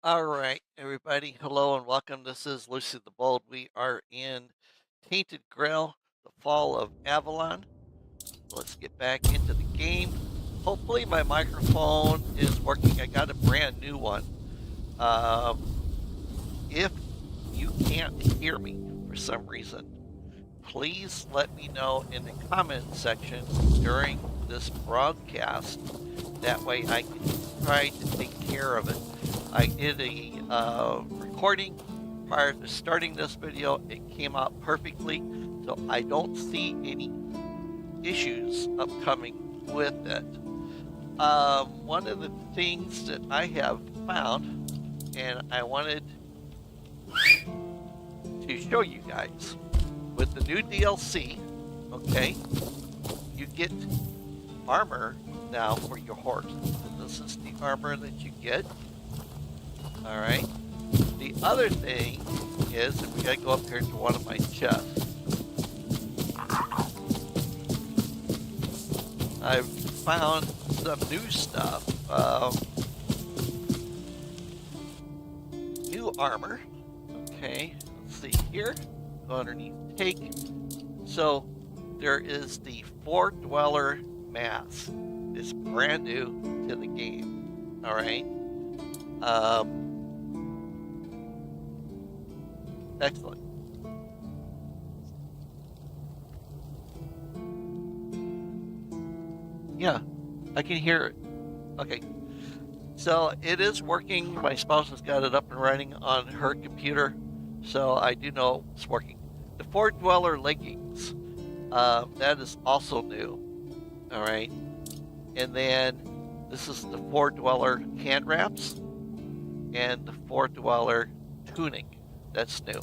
All right, everybody. Hello and welcome. This is Lucy the Bold. We are in Tainted Grail, the fall of Avalon. Let's get back into the game. Hopefully, my microphone is working. I got a brand new one. Um, if you can't hear me for some reason, please let me know in the comment section during this broadcast. That way, I can try to take care of it. I did a recording prior to starting this video. It came out perfectly, so I don't see any issues upcoming with it. One of the things that I have found, and I wanted to show you guys, with the new DLC, okay, you get armor now for your horse. So this is the armor that you get. All right. The other thing is, and we gotta go up here to one of my chests. I've found some new stuff. New armor. Okay, let's see here. Go underneath take. So there is the Four Dweller mask. It's brand new to the game. All right. Excellent. Yeah, I can hear it. Okay. So it is working. My spouse has got it up and running on her computer. So I do know it's working. The Four Dweller leggings. That is also new. All right. And then this is the Four Dweller hand wraps and the Four Dweller tunic. That's new.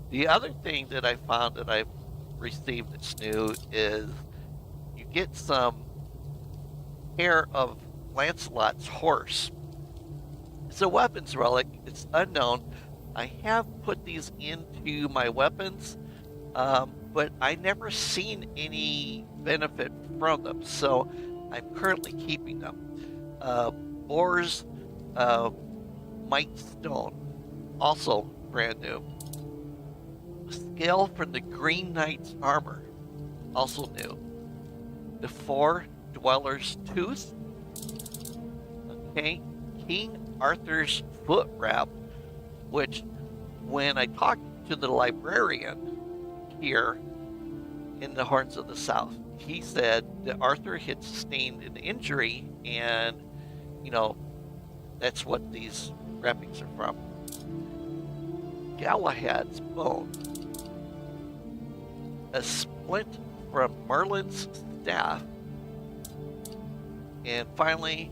The other thing that I found that I've received that's new is you get some hair of Lancelot's horse. It's a weapons relic. It's unknown. I have put these into my weapons, but I never seen any benefit from them. So I'm currently keeping them. Boar's Might Stone, also brand new. Scale from the Green Knight's armor, also new. The Four Dweller's Tooth. Okay. King Arthur's Foot Wrap, which when I talked to the librarian here in the Horns of the South, he said that Arthur had sustained an injury and, you know, that's what these wrappings are from. Galahad's Bone. A splint from Merlin's staff. And finally,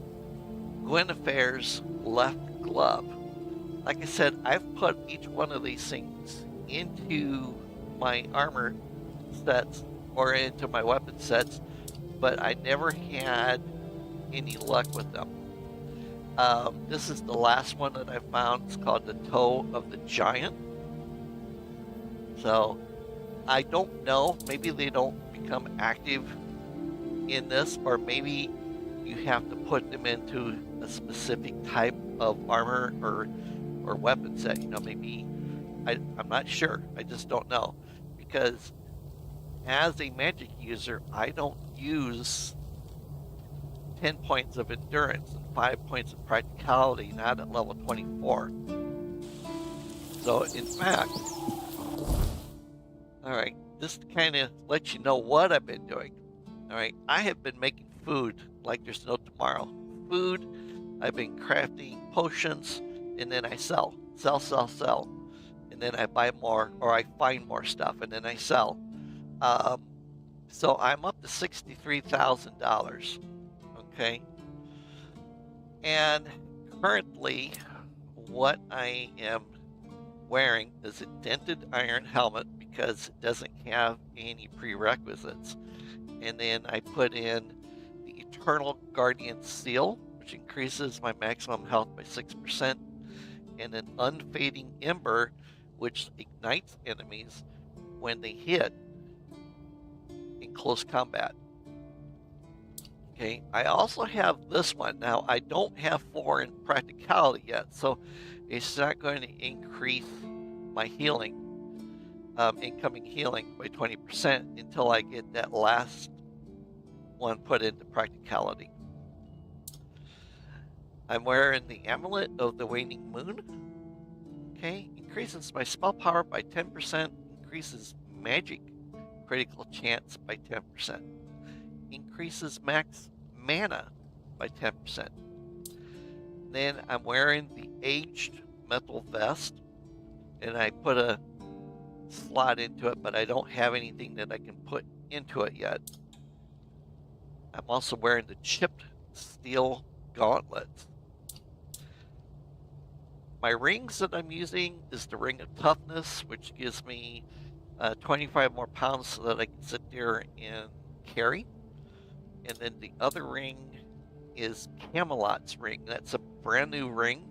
Guinevere's left glove. Like I said, I've put each one of these things into my armor sets or into my weapon sets, but I never had any luck with them. This is the last one that I found. It's called the Toe of the Giant. So I don't know. Maybe they don't become active in this, or maybe you have to put them into a specific type of armor or weapon set. You know, maybe I'm not sure. I just don't know, because as a magic user, I don't use 10 points of endurance and 5 points of practicality, not at level 24. So in fact, all right, just to kind of let you know what I've been doing. All right, I have been making food like there's no tomorrow. Food, I've been crafting potions, and then I sell. And then I buy more, or I find more stuff, and then I sell. So I'm up to $63,000. Okay. And currently, what I am wearing is a dented iron helmet because it doesn't have any prerequisites. And then I put in the Eternal Guardian Seal, which increases my maximum health by 6%, and an Unfading Ember, which ignites enemies when they hit in close combat. Okay, I also have this one. Now, I don't have 4 in practicality yet, so it's not going to increase my healing, incoming healing by 20% until I get that last one put into practicality. I'm wearing the Amulet of the Waning Moon. Okay, increases my spell power by 10%, increases magic critical chance by 10%, increases max mana by 10%. Then I'm wearing the Aged Metal Vest, and I put a slot into it, but I don't have anything that I can put into it yet. I'm also wearing the Chipped Steel Gauntlets. My rings that I'm using is the Ring of Toughness, which gives me 25 more pounds so that I can sit there and carry. And then the other ring is Camelot's ring. That's a brand new ring.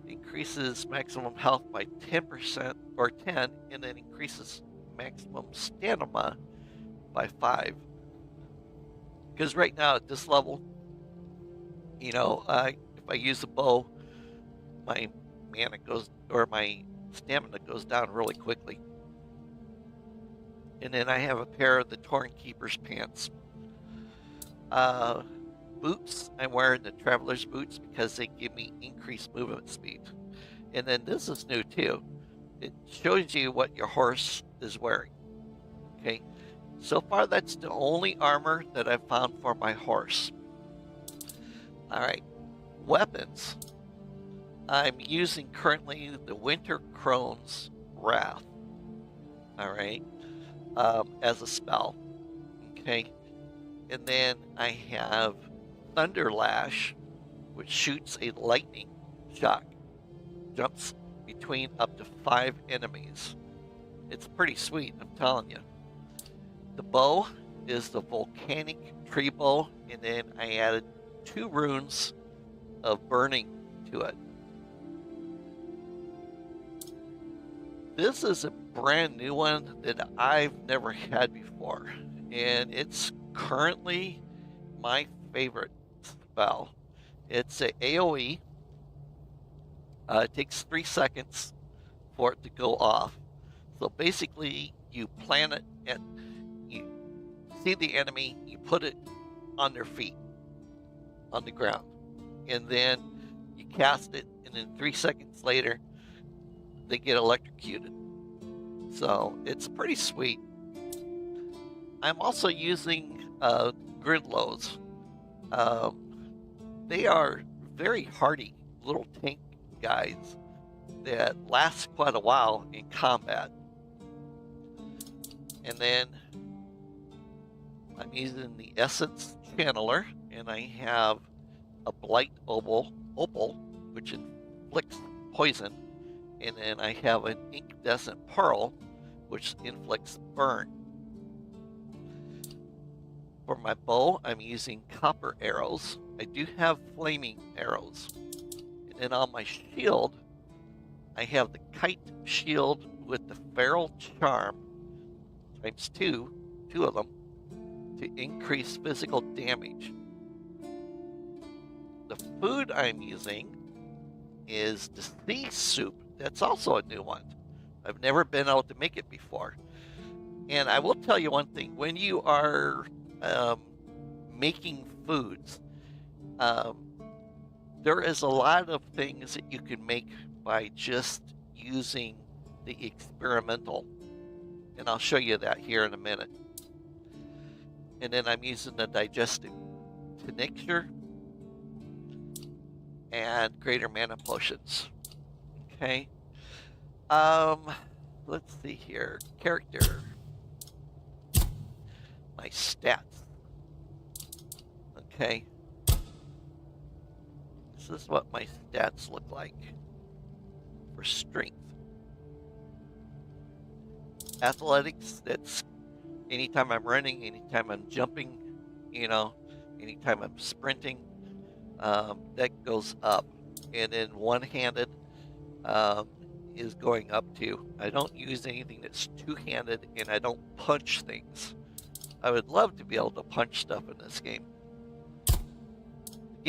Increases maximum health by 10% or 10, and then increases maximum stamina by 5. Because right now at this level, you know, if I use a bow, my mana goes, or my stamina goes down really quickly. And then I have a pair of the Torn Keeper's pants. Boots, I'm wearing the Traveler's boots because they give me increased movement speed. And then this is new too. It shows you what your horse is wearing. Okay, so far that's the only armor that I've found for my horse. All right, weapons. I'm using currently the Winter Crone's Wrath. All right, as a spell. Okay, and then I have Thunder Lash, which shoots a lightning shock, jumps between up to 5 enemies. It's pretty sweet, I'm telling you. The bow is the Volcanic Tree Bow, and then I added 2 runes of burning to it. This is a brand new one that I've never had before, and it's currently my favorite spell. It's a AoE. It takes 3 seconds for it to go off. So basically, you plant it and you see the enemy, you put it on their feet, on the ground, and then you cast it, and then 3 seconds later, they get electrocuted. So it's pretty sweet. I'm also using Gridlows. They are very hardy little tank guys that last quite a while in combat. And then I'm using the Essence Channeler, and I have a Blight Opal, which inflicts poison, and then I have an Incandescent Pearl, which inflicts burn. For my bow, I'm using copper arrows. I do have flaming arrows. And then on my shield, I have the Kite Shield with the Feral Charm times 2 of them, to increase physical damage. The food I'm using is the sea soup. That's also a new one. I've never been able to make it before. And I will tell you one thing. When you are making foods, there is a lot of things that you can make by just using the experimental. And I'll show you that here in a minute. And then I'm using the digestive tincture and greater mana potions. Okay. Let's see here. Character. My stats. Okay. This is what my stats look like for strength. Athletics, that's anytime I'm running, anytime I'm jumping, you know, anytime I'm sprinting, that goes up. And then one-handed is going up too. I don't use anything that's two-handed, and I don't punch things. I would love to be able to punch stuff in this game.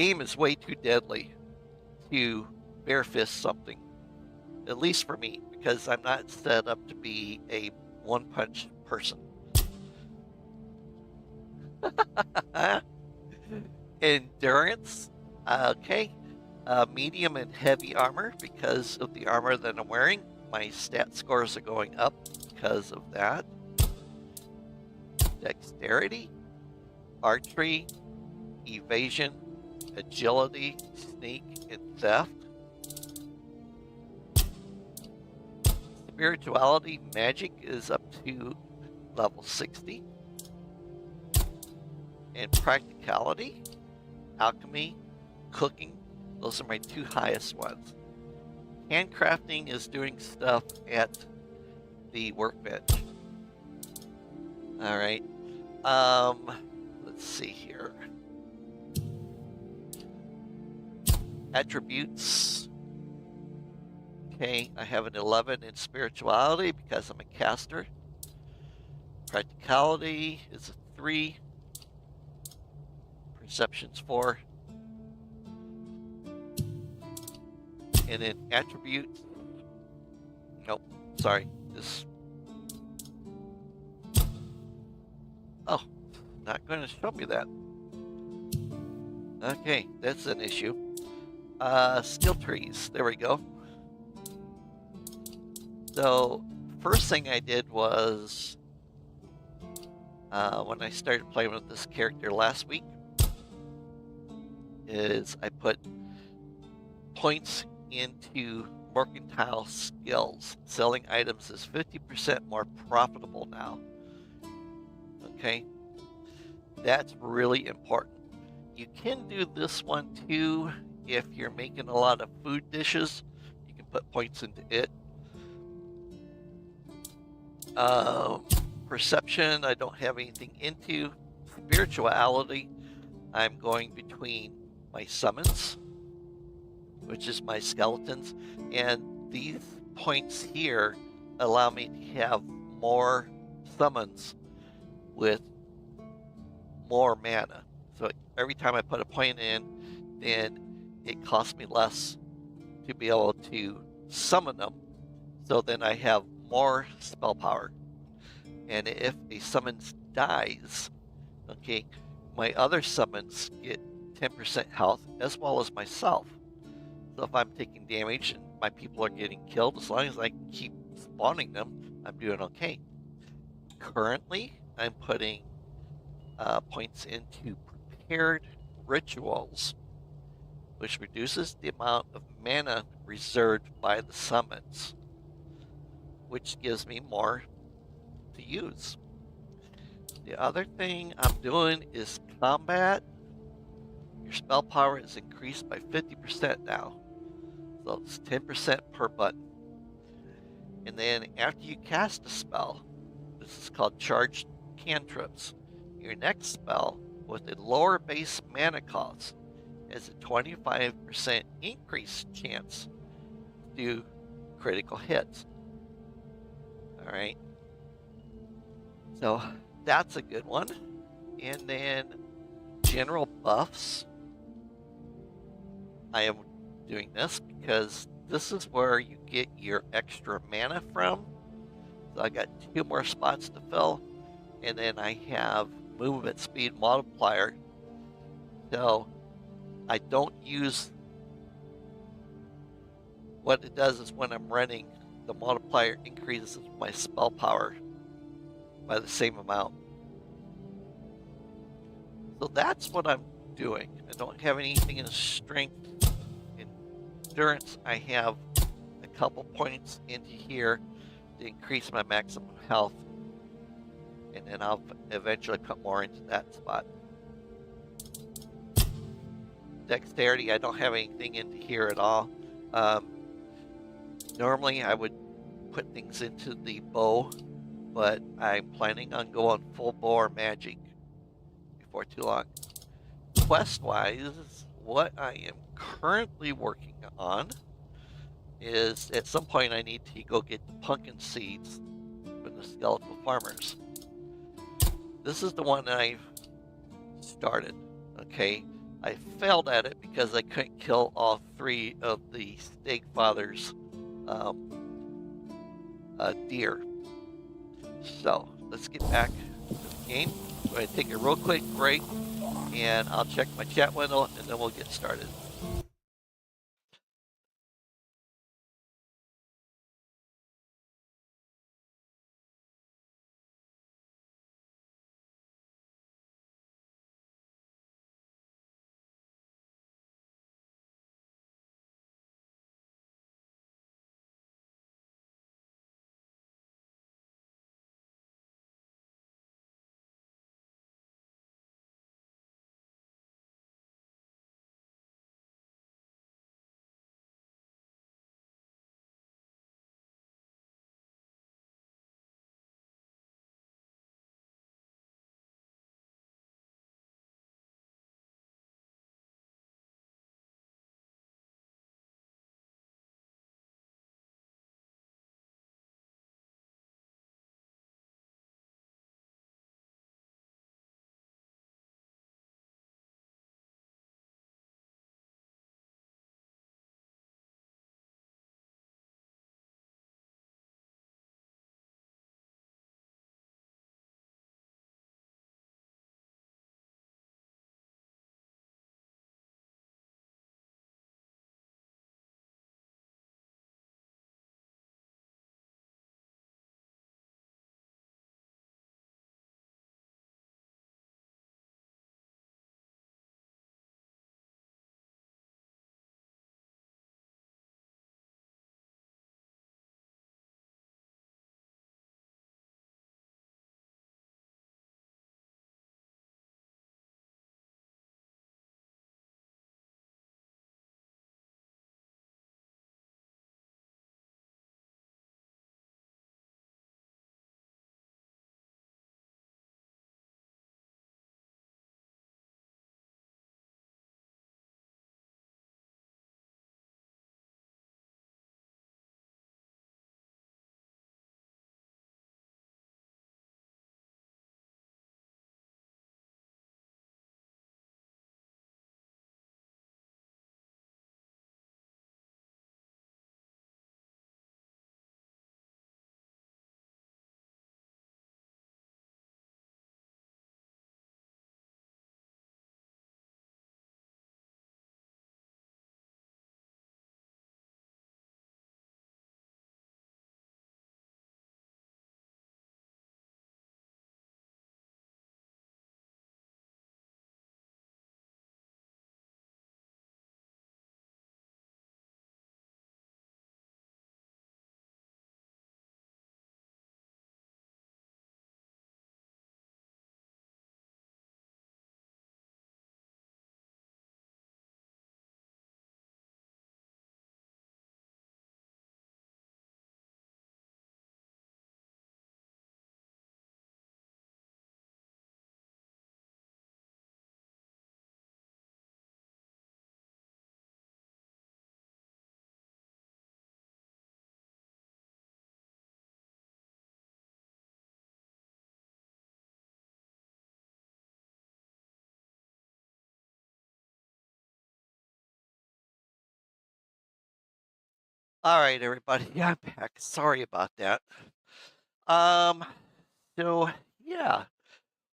game is way too deadly to bare fist something, at least for me, because I'm not set up to be a one-punch person. Endurance, okay. Medium and heavy armor because of the armor that I'm wearing. My stat scores are going up because of that. Dexterity, archery, evasion, agility, sneak, and theft. Spirituality, magic is up to level 60. And practicality, alchemy, cooking, those are my 2 highest ones. Handcrafting is doing stuff at the workbench. All right. Let's see here. Attributes. Okay, I have an 11 in spirituality because I'm a caster. Practicality is a 3. Perception's 4. And then attributes. Nope, sorry. This. Oh, not going to show me that. Okay, that's an issue. Skill trees. There we go. So, first thing I did was when I started playing with this character last week, is I put points into mercantile skills. Selling items is 50% more profitable now. Okay, that's really important. You can do this one too if you're making a lot of food dishes. You can put points into it. Perception, I don't have anything into. Spirituality, I'm going between my summons, which is my skeletons, and these points here allow me to have more summons with more mana. So every time I put a point in, then it costs me less to be able to summon them. So then I have more spell power. And if a summons dies, okay, my other summons get 10% health as well as myself. So if I'm taking damage and my people are getting killed, as long as I can keep spawning them, I'm doing okay. Currently, I'm putting points into prepared rituals, which reduces the amount of mana reserved by the summons, which gives me more to use. The other thing I'm doing is combat. Your spell power is increased by 50% now. So it's 10% per button. And then after you cast a spell, this is called charged cantrips. Your next spell with a lower base mana cost has a 25% increased chance to do critical hits. Alright. So that's a good one. And then general buffs. I am doing this because this is where you get your extra mana from. So I got 2 more spots to fill. And then I have movement speed multiplier. So I don't use, what it does is when I'm running, the multiplier increases my spell power by the same amount. So that's what I'm doing. I don't have anything in strength. In endurance, I have a couple points into here to increase my maximum health. And then I'll eventually put more into that spot. Dexterity, I don't have anything into here at all. Normally I would put things into the bow, but I'm planning on going full bore magic before too long. Quest-wise, what I am currently working on is at some point I need to go get the pumpkin seeds from the skeletal farmers. This is the one that I've started, okay? I failed at it because I couldn't kill all 3 of the Stag Father's deer. So let's get back to the game. I'm going to take a real quick break, and I'll check my chat window, and then we'll get started. All right, everybody, I'm back. Sorry about that. Um, so yeah,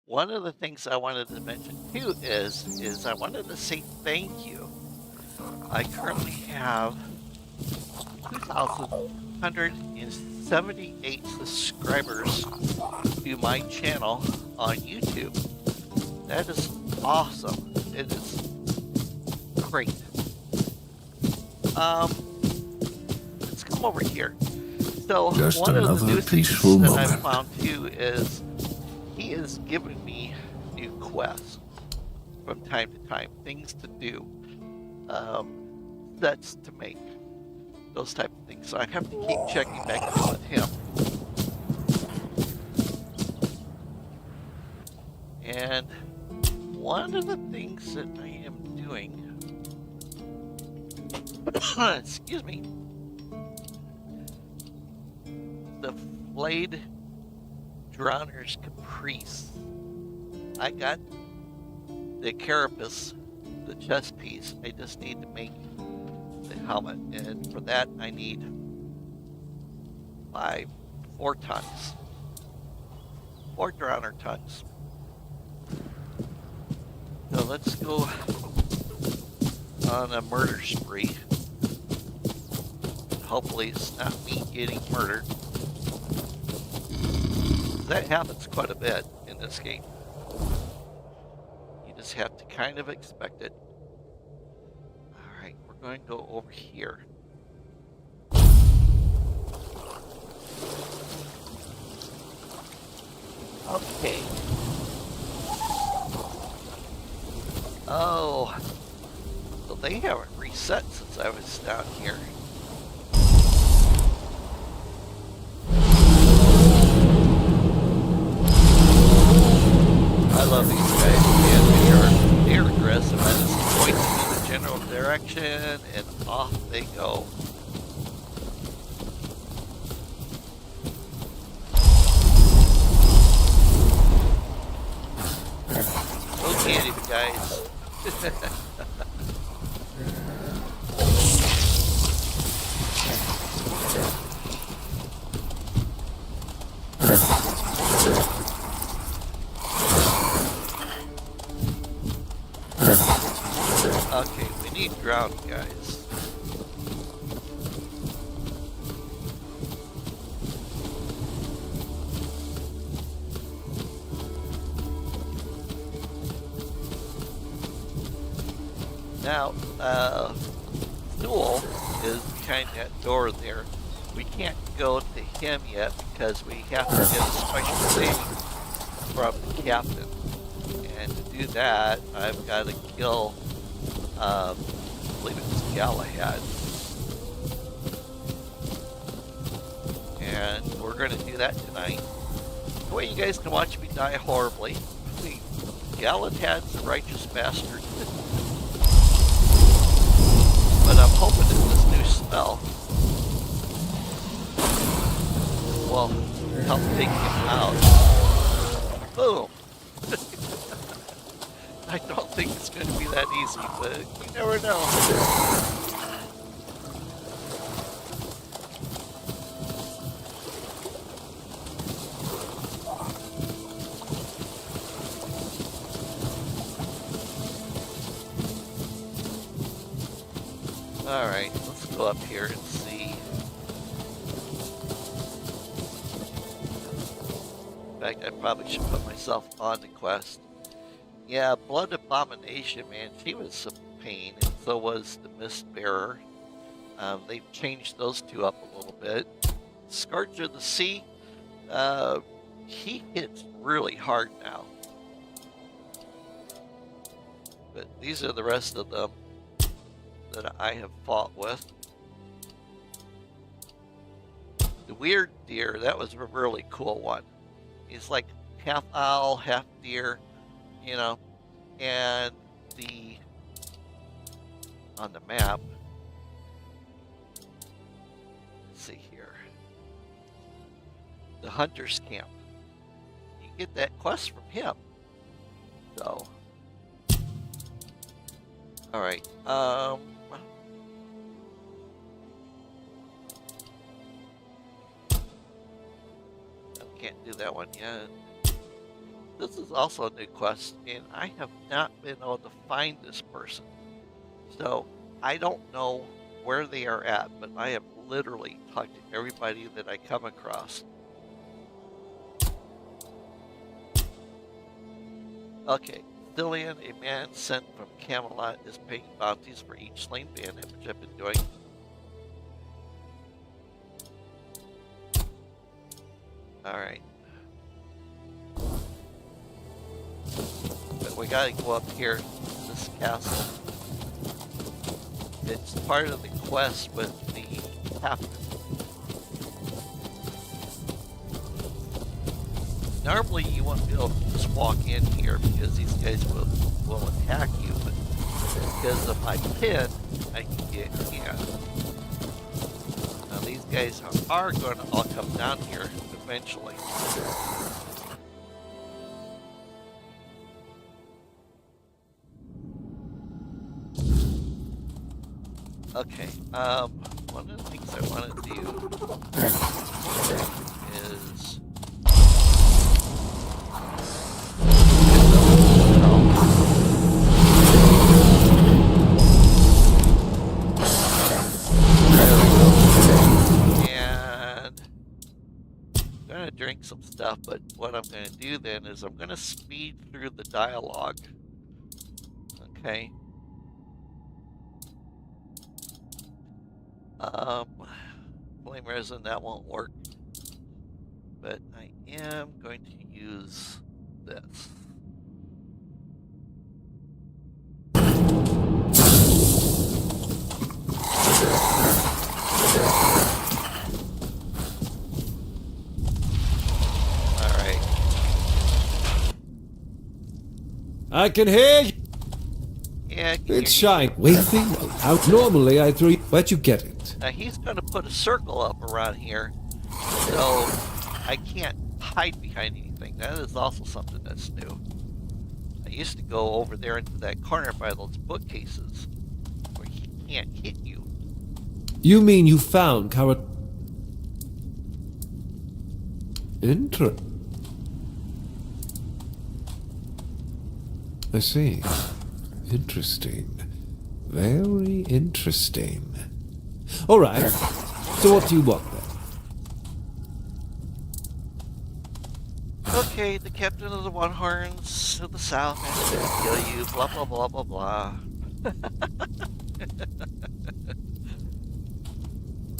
one of the things I wanted to mention too is I wanted to say thank you. I currently have 2,178 subscribers to my channel on YouTube. That is awesome. It is great. Let's come over here. So Just one of the another new peaceful things that I've moment. found too is he is giving me new quests from time to time, things to do, sets to make, those type of things. So I have to keep checking back in with him. And one of the things that I am doing, excuse me, the Flayed Drowner's Caprice. I got the carapace, the chest piece. I just need to make the helmet, and for that I need 4 tons. 4 drowner tons. So let's go on a murder spree. Hopefully it's not me getting murdered. That happens quite a bit in this game. You just have to kind of expect it. Alright, we're going to go over here. Okay. Oh, so they haven't reset since I was down here. I love these guys, and they're aggressive. I just point them in the general direction, and off they go. Can't even, guys. Okay, we need ground, guys. Now, Newell is behind that door there. We can't go to him yet because we have to get a special thing from the captain. And to do that, I've got to kill, I believe it's Galahad. And we're going to do that tonight. The way you guys can watch me die horribly. Galahad's a righteous bastard. But I'm hoping that this new spell will help take him out. Boom! I don't think it's going to be that easy, but you never know. Alright, let's go up here and see. In fact, I probably should put myself on the quest. Yeah, Blood Abomination, man, she was some pain, and so was the Mist Bearer. They've changed those two up a little bit. Scourge of the Sea, he hits really hard now. But these are the rest of them that I have fought with. The Weird Deer, that was a really cool one. He's like half owl, half deer, you know, and on the map, let's see here, the Hunter's Camp. You get that quest from him. So, alright, can't do that one yet. This is also a new quest, and I have not been able to find this person. So, I don't know where they are at, but I have literally talked to everybody that I come across. Okay, Dillian, a man sent from Camelot, is paying bounties for each slain bandit, which I've been doing. Alright. But we gotta go up here to this castle. It's part of the quest with the captain. Normally you won't be able to just walk in here because these guys will attack you, but because of my pin, I can get in. Now these guys are going to all come down here eventually. Okay. One of the things I want to do is and I'm gonna drink some stuff, but what I'm gonna do then is I'm gonna speed through the dialogue. Okay. Flame resin, that won't work. But I am going to use this. Alright. I can hear you. Yeah, It's shine. Waving out. Normally I throw, but you get it. now he's going to put a circle up around here, so I can't hide behind anything. That is also something that's new. I used to go over there into that corner by those bookcases where he can't hit you. You mean you found Carrot? I see. Interesting. Very interesting. All right. So what do you want then? Okay, the captain of the One Horns to the south has to kill you, blah, blah, blah, blah, blah.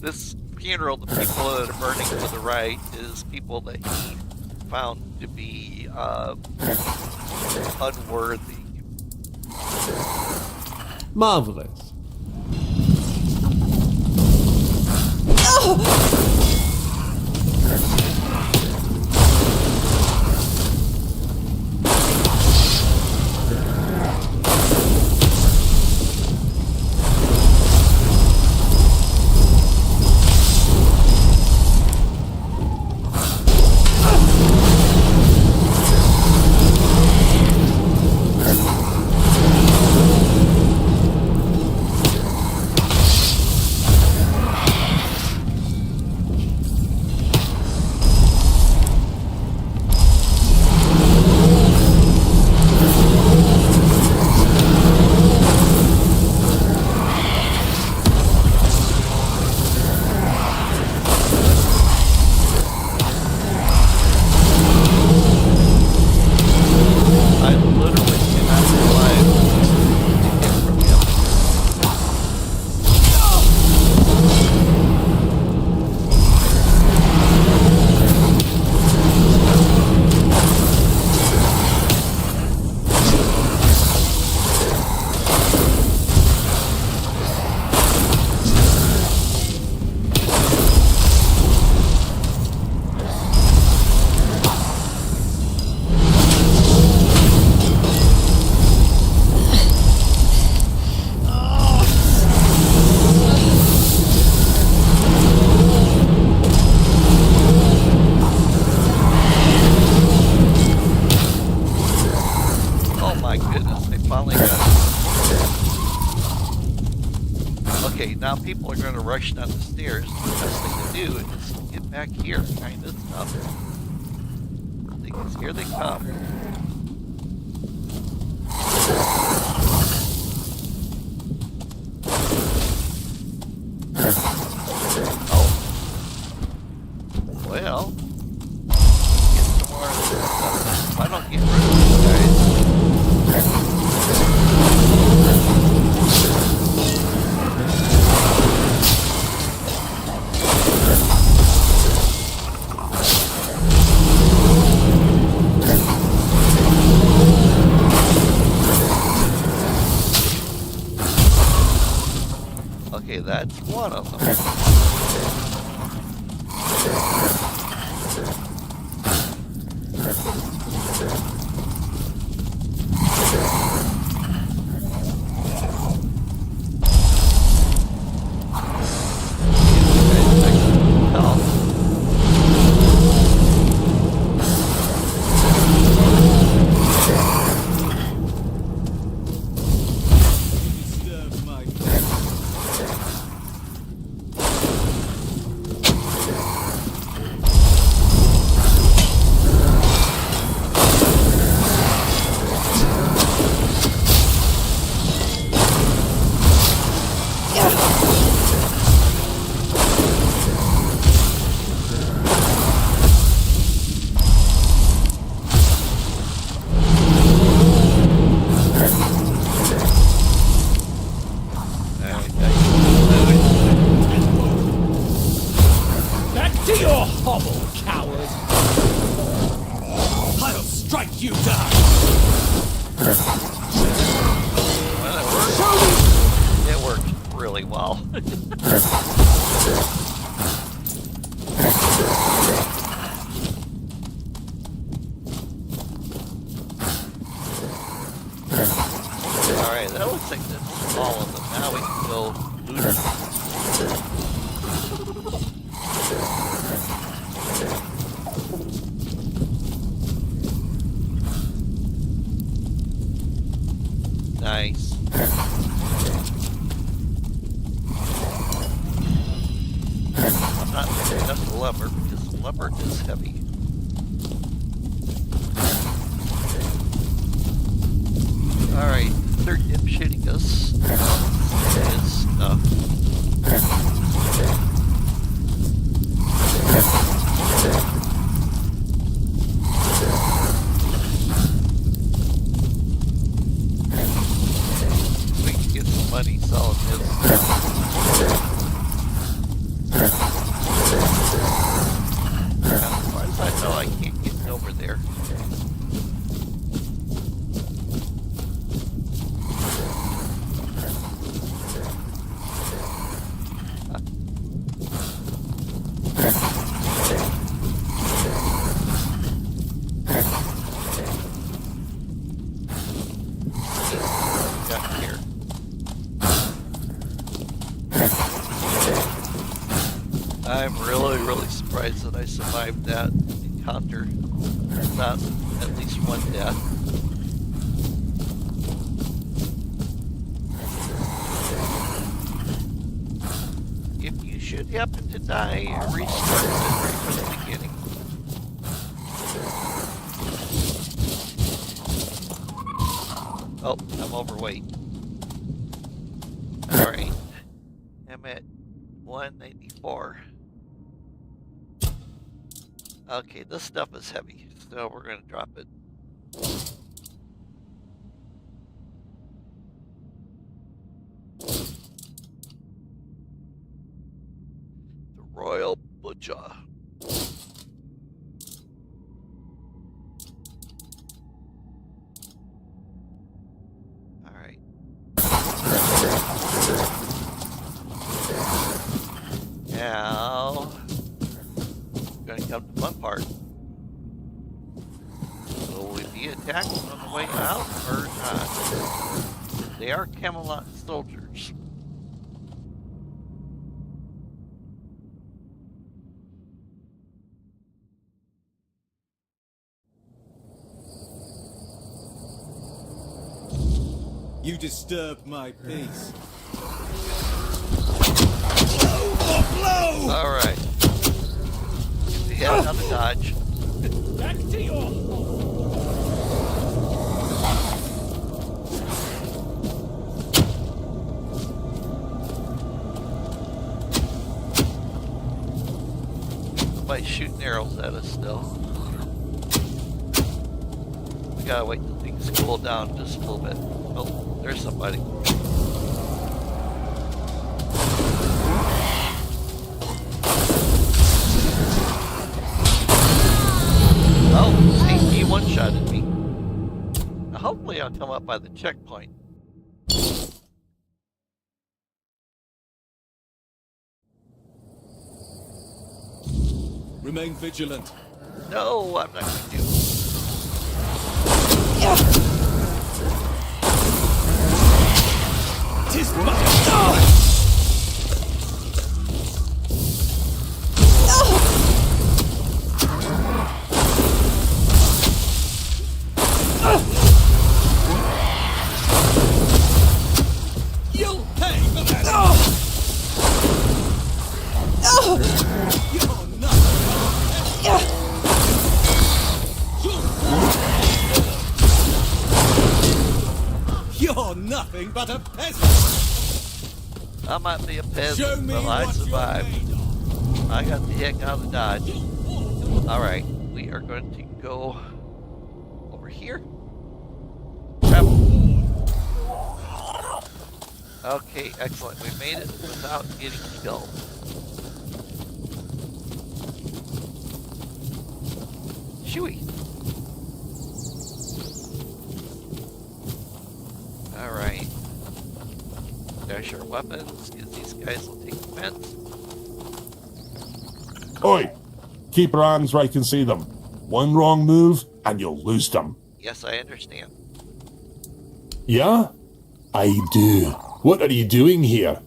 This funeral, the people that are burning to the right, is people that he found to be unworthy. Marvelous. Now people are going to rush down the stairs. The best thing to do is get back here, kind of stuff. Because here they come. Oh. Well. Get some more of this stuff. If I don't get rid of these guys. Okay, that's one of them. really well. Alright, that looks like that's all of them. Now we can go loot them. Nice. I'm not picking up the lever because the lever is heavy. Alright, they're dip shooting us. His stuff. We can get some money selling his stuff. As far as I know, I can't get over there. I'm really surprised that I survived that encounter without at least one death. If you should happen to die, restart it right from the beginning. Oh, I'm overweight. Alright. I'm at 194. Okay, this stuff is heavy, so we're going to drop it. The Royal Butcher. Alright. Now, going to come to the fun part. Will we be attacked on the way out or not? They are Camelot soldiers. You disturbed my peace. Alright. We head out of dodge. Back to your... Somebody's shooting arrows at us still. We gotta wait till things cool down just a little bit. Oh, there's somebody. Oh, see, he one-shotted me. Now, hopefully I'll come up by the checkpoint. Remain vigilant. No, I'm not going to do. Tis my... You'll pay for that! You're You're nothing but a peasant! I might be a Show peasant, me but I what survived. you're made of. I got the heck out of Dodge. Alright, we are going to go over here. Travel. Okay, excellent. We made it without getting killed. Shooey. Alright. stash our weapons, because these guys will take offense. Oi! Keep your hands where I can see them. One wrong move, and you'll lose them. Yes, I understand. Yeah? I do. What are you doing here?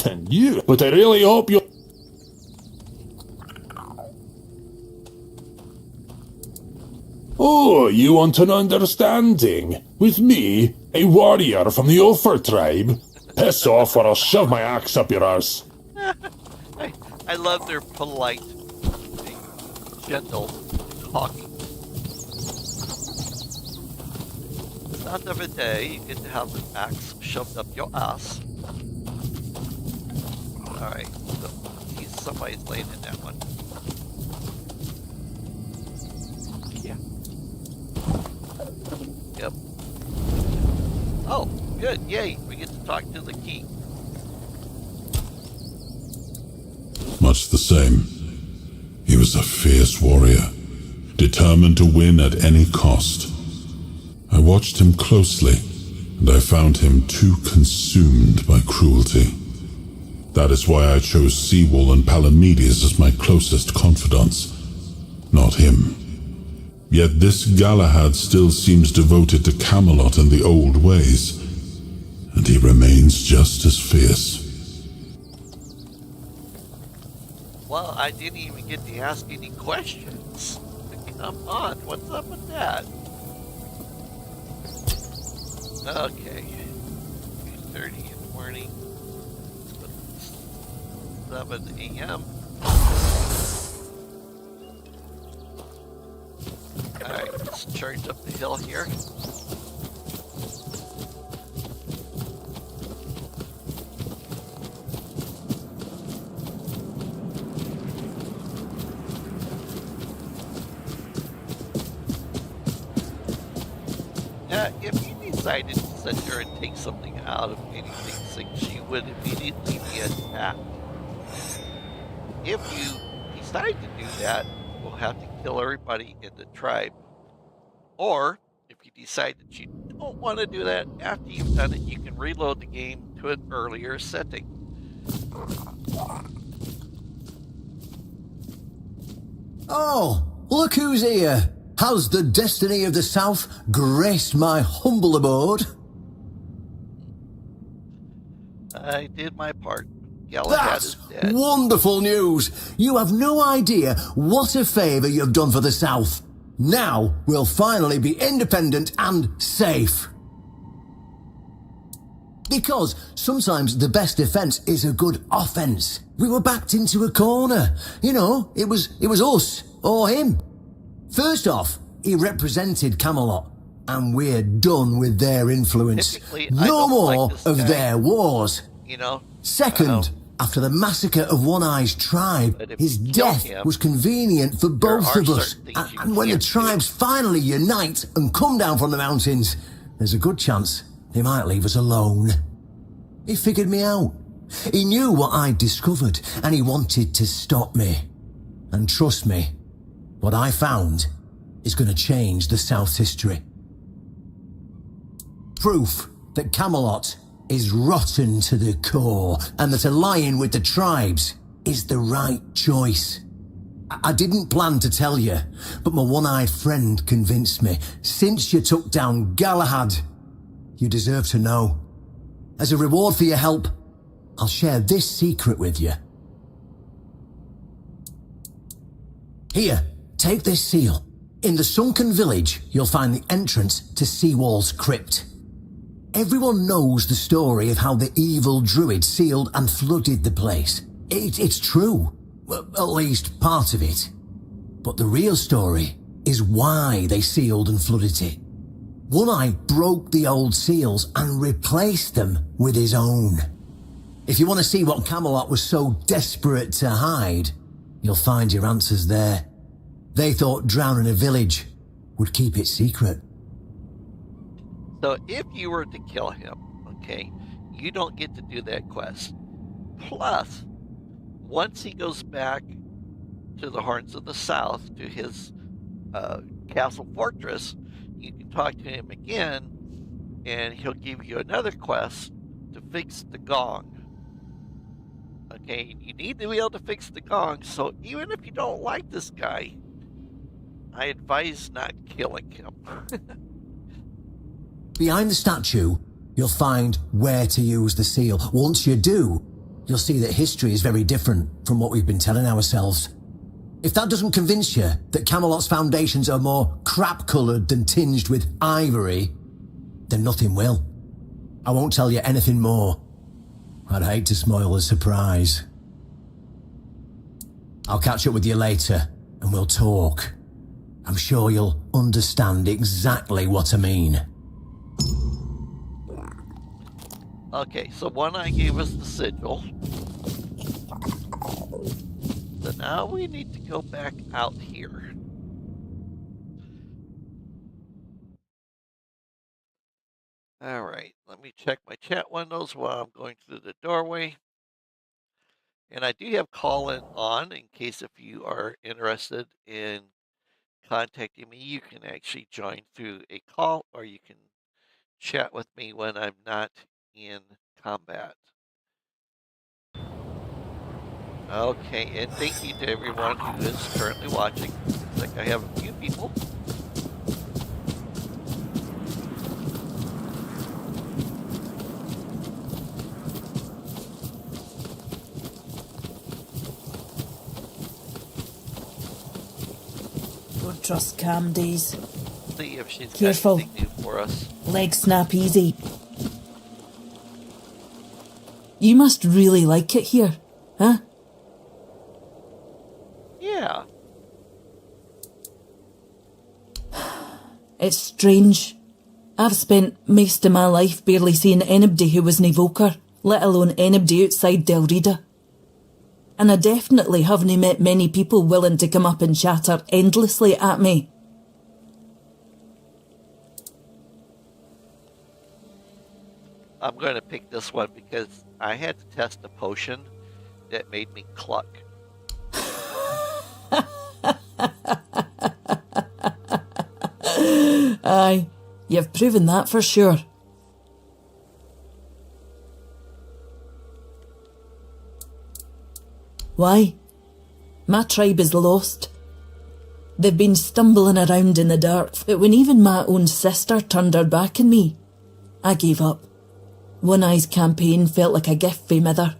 Then you. But I really hope you. Oh, you want an understanding? With me, a warrior from the Ophir tribe? Piss off or I'll shove my axe up your arse. I love their polite, gentle talking. Not every day you get to have an axe shoved up your ass. Alright, so somebody's laying in that one. Yeah. Yep. Oh, good, yay, we get to talk to the king. Much the same. He was a fierce warrior, determined to win at any cost. I watched him closely, and I found him too consumed by cruelty. That is why I chose Seawall and Palamedes as my closest confidants, not him. Yet this Galahad still seems devoted to Camelot and the old ways, and he remains just as fierce. Well, I didn't even get to ask any questions. Come on, what's up with that? Okay. 3:30 in the morning. 7 a.m. Alright, let's charge up the hill here. If you decided to sit there and take something out of anything, she would immediately be attacked. If you decide to do that, we'll have to kill everybody in the tribe. Or, if you decide that you don't want to do that, after you've done it, you can reload the game to an earlier setting. Oh, look who's here! Has the destiny of the South graced my humble abode? I did my part. Galahad is That's dead. wonderful news! You have no idea what a favour you've done for the South. Now we'll finally be independent and safe. Because sometimes the best defence is a good offence. We were backed into a corner. You know, it was us or him. First off, he represented Camelot, and we're done with their influence. Typically, I No don't more like this of guy. their wars. You know? Second, after the massacre of One Eye's tribe, But if his you kill death him, was convenient for both are of us. certain things you And when the can't do. tribes finally unite and come down from the mountains, there's a good chance they might leave us alone. He figured me out. He knew what I'd discovered, and he wanted to stop me. And trust me, what I found is going to change the South's history. Proof that Camelot is rotten to the core, and that allying with the tribes is the right choice. I didn't plan to tell you, but my one-eyed friend convinced me. Since you took down Galahad, you deserve to know. As a reward for your help, I'll share this secret with you. Here, take this seal. In the sunken village, you'll find the entrance to Seawall's crypt. Everyone knows the story of how the evil druid sealed and flooded the place. It's true. Well, at least part of it. But the real story is why they sealed and flooded it. One Eye broke the old seals and replaced them with his own. If you want to see what Camelot was so desperate to hide, you'll find your answers there. They thought drowning a village would keep it secret. So if you were to kill him, okay, you don't get to do that quest. Plus, once he goes back to the Horns of the South, to his castle fortress, you can talk to him again, and he'll give you another quest to fix the gong. Okay, you need to be able to fix the gong, so even if you don't like this guy, I advise not killing him. Behind the statue, you'll find where to use the seal. Once you do, you'll see that history is very different from what we've been telling ourselves. If that doesn't convince you that Camelot's foundations are more crap-coloured than tinged with ivory, then nothing will. I won't tell you anything more. I'd hate to spoil the surprise. I'll catch up with you later, and we'll talk. I'm sure you'll understand exactly what I mean. Okay, so One Eye gave us the sigil. So now we need to go back out here. Alright, let me check my chat windows while I'm going through the doorway. And I do have call-in on in case if you are interested in contacting me, you can actually join through a call or you can chat with me when I'm not in combat. Okay, and thank you to everyone who is currently watching. Looks like I have a few people. Don't trust Cam Days. See if she's Careful. got anything new for us. Legs snap easy. You must really like it here, huh? Yeah. It's strange. I've spent most of my life barely seeing anybody who was an evoker, let alone anybody outside Del Rida. And I definitely haven't met many people willing to come up and chatter endlessly at me. I'm going to pick this one because I had to test a potion that made me cluck. Aye, you've proven that for sure. Why? My tribe is lost. They've been stumbling around in the dark, but when even my own sister turned her back on me, I gave up. One Eye's campaign felt like a gift from mother.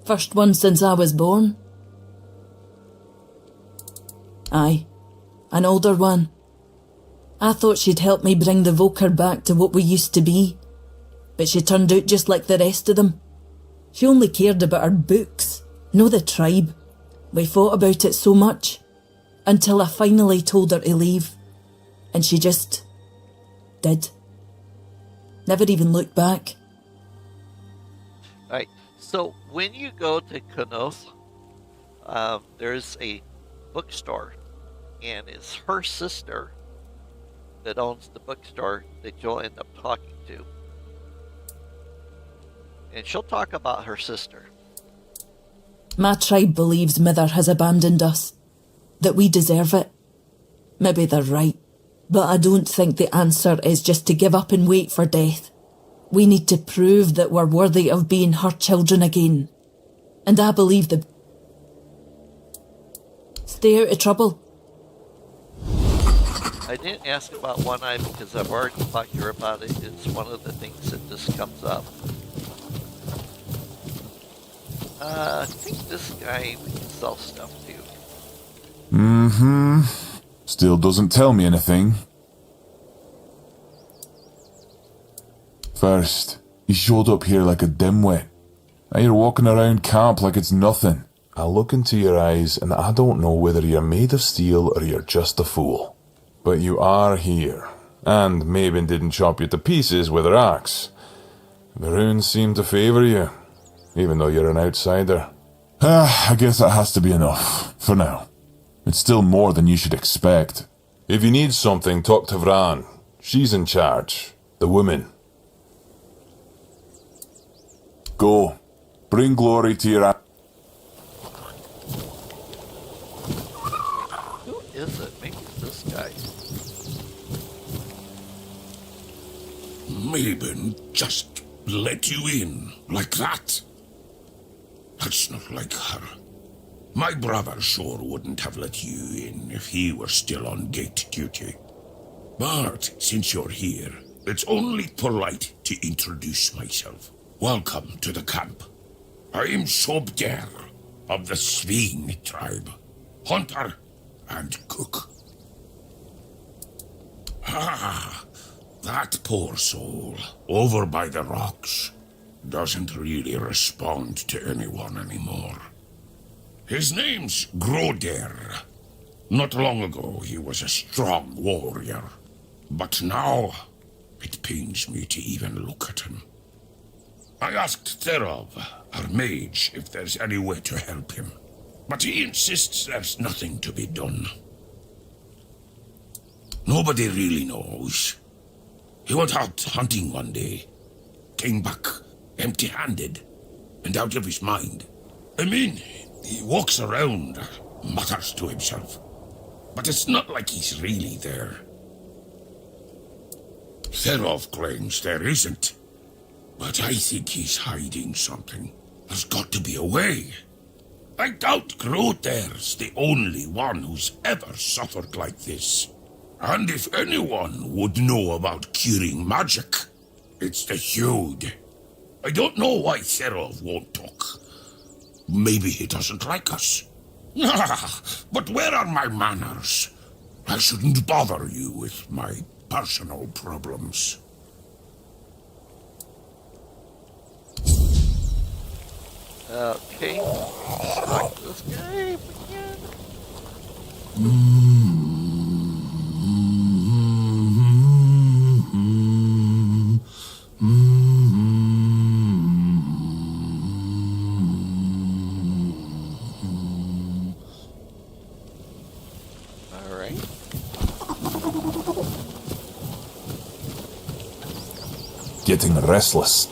First one since I was born. Aye, an older one. I thought she'd help me bring the Volker back to what we used to be, but she turned out just like the rest of them. She only cared about her books, no the tribe. We fought about it so much, until I finally told her to leave, and she just did. Never even looked back. Alright, so when you go to Knoth, there's a bookstore, and it's her sister that owns the bookstore that you'll end up talking to. And she'll talk about her sister. My tribe believes Mother has abandoned us, that we deserve it. Maybe they're right, but I don't think the answer is just to give up and wait for death. We need to prove that we're worthy of being her children again. And I believe the... Stay out of trouble. I didn't ask about One Eye because I've already talked to her about it. It's one of the things that just comes up. I think this guy we can sell stuff to. Still doesn't tell me anything. First, you showed up here like a dimwit. Now you're walking around camp like it's nothing. I look into your eyes and I don't know whether you're made of steel or you're just a fool. But you are here, and Maven didn't chop you to pieces with her axe. The runes seem to favour you, even though you're an outsider. I guess that has to be enough, for now. It's still more than you should expect. If you need something, talk to Vran. She's in charge. The woman. Go. Bring glory to your... Who is it? Maybe it's this guy. Mabon just let you in like that? That's not like her. My brother sure wouldn't have let you in if he were still on gate duty. But since you're here, it's only polite to introduce myself. Welcome to the camp. I'm Sobder of the Svein tribe, hunter and cook. Ah, that poor soul over by the rocks doesn't really respond to anyone anymore. His name's Groder. Not long ago he was a strong warrior, but now it pains me to even look at him. I asked Therov, our mage, if there's any way to help him, but he insists there's nothing to be done. Nobody really knows. He went out hunting one day, came back empty-handed and out of his mind. I mean, he walks around, mutters to himself, but it's not like he's really there. Therov claims there isn't, but I think he's hiding something. There's got to be a way. I doubt Groder's the only one who's ever suffered like this. And if anyone would know about curing magic, it's the Hude. I don't know why Therov won't talk. Maybe he doesn't like us. But where are my manners? I shouldn't bother you with my personal problems. Okay. Talk to this guy if we can. All right. Getting restless.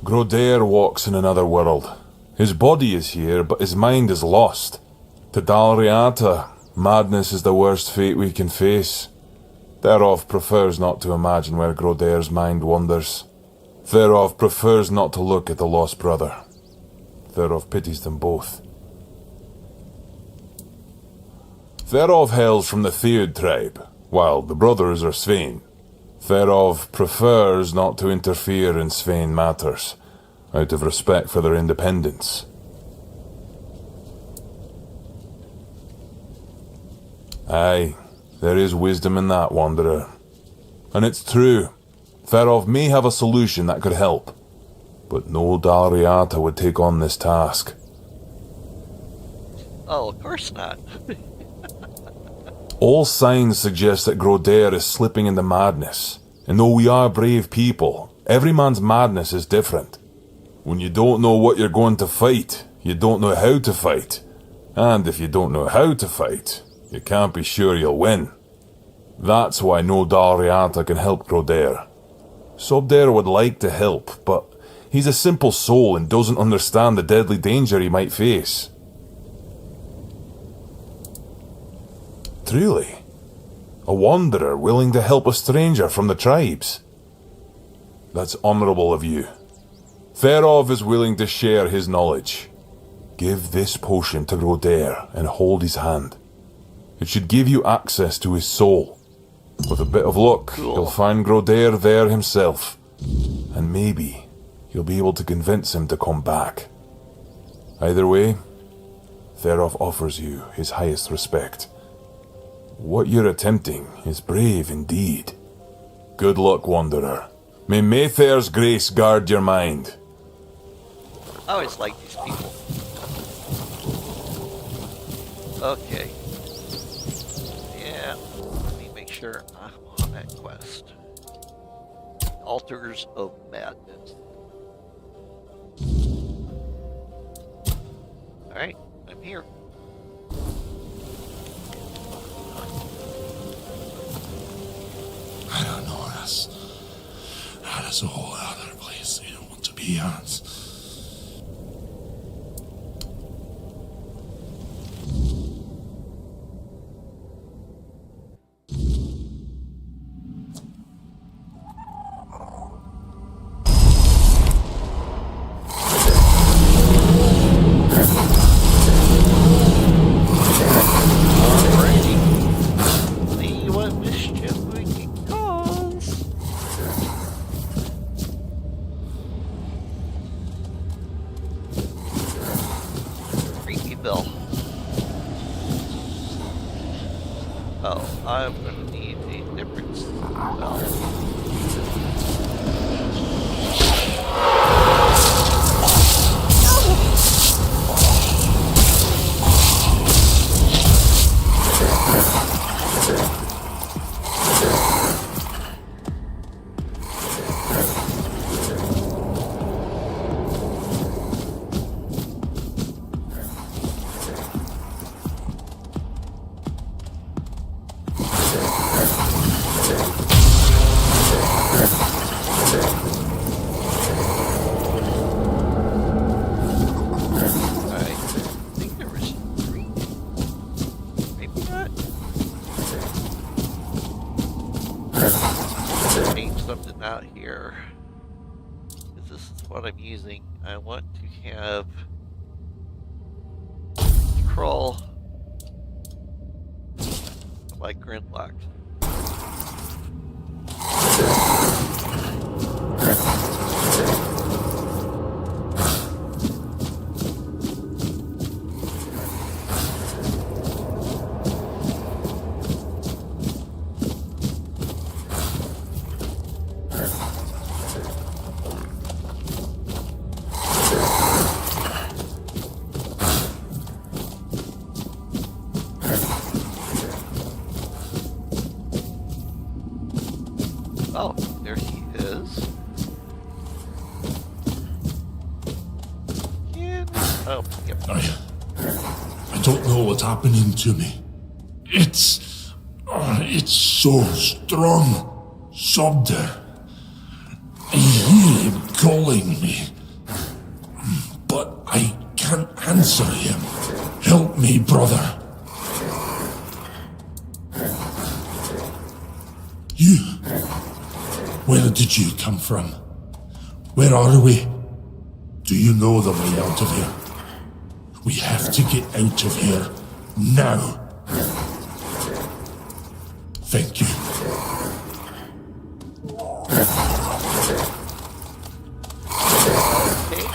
Groder walks in another world. His body is here, but his mind is lost. To Dalriata, madness is the worst fate we can face. Therov prefers not to imagine where Groder's mind wanders. Therov prefers not to look at the lost brother. Therov pities them both. Therov hails from the Tainted tribe, while the brothers are Svein. Therov prefers not to interfere in Svein matters, out of respect for their independence. Aye, there is wisdom in that, Wanderer. And it's true, Therov may have a solution that could help, but no Dalriata would take on this task. Oh, of course not. All signs suggest that Groder is slipping into madness, and though we are brave people, every man's madness is different. When you don't know what you're going to fight, you don't know how to fight. And if you don't know how to fight, you can't be sure you'll win. That's why no Dalriata can help Groder. Sobder would like to help, but he's a simple soul and doesn't understand the deadly danger he might face. Truly, a wanderer willing to help a stranger from the tribes. That's honourable of you. Therov is willing to share his knowledge. Give this potion to Groder and hold his hand. It should give you access to his soul. With a bit of luck, you'll find Groder there himself. And maybe you'll be able to convince him to come back. Either way, Therov offers you his highest respect. What you're attempting is brave indeed. Good luck, Wanderer. May Mayfair's grace guard your mind. I always like these people. Okay. Yeah, let me make sure I'm on that quest. Altars of Madness. Alright, I'm here. I don't know us. That's a whole other place I don't want to be at. going to need a different spell. Out here, because this is what I'm using. I want to have control like Gridlock. Oh, there he is. Oh, yep. I don't know what's happening to me. It's so strong. Sobder. I hear him calling me. But I can't answer him. Help me, brother. You. Where did you come from? Where are we? Do you know the way out of here? We have to get out of here now. Thank you. Okay,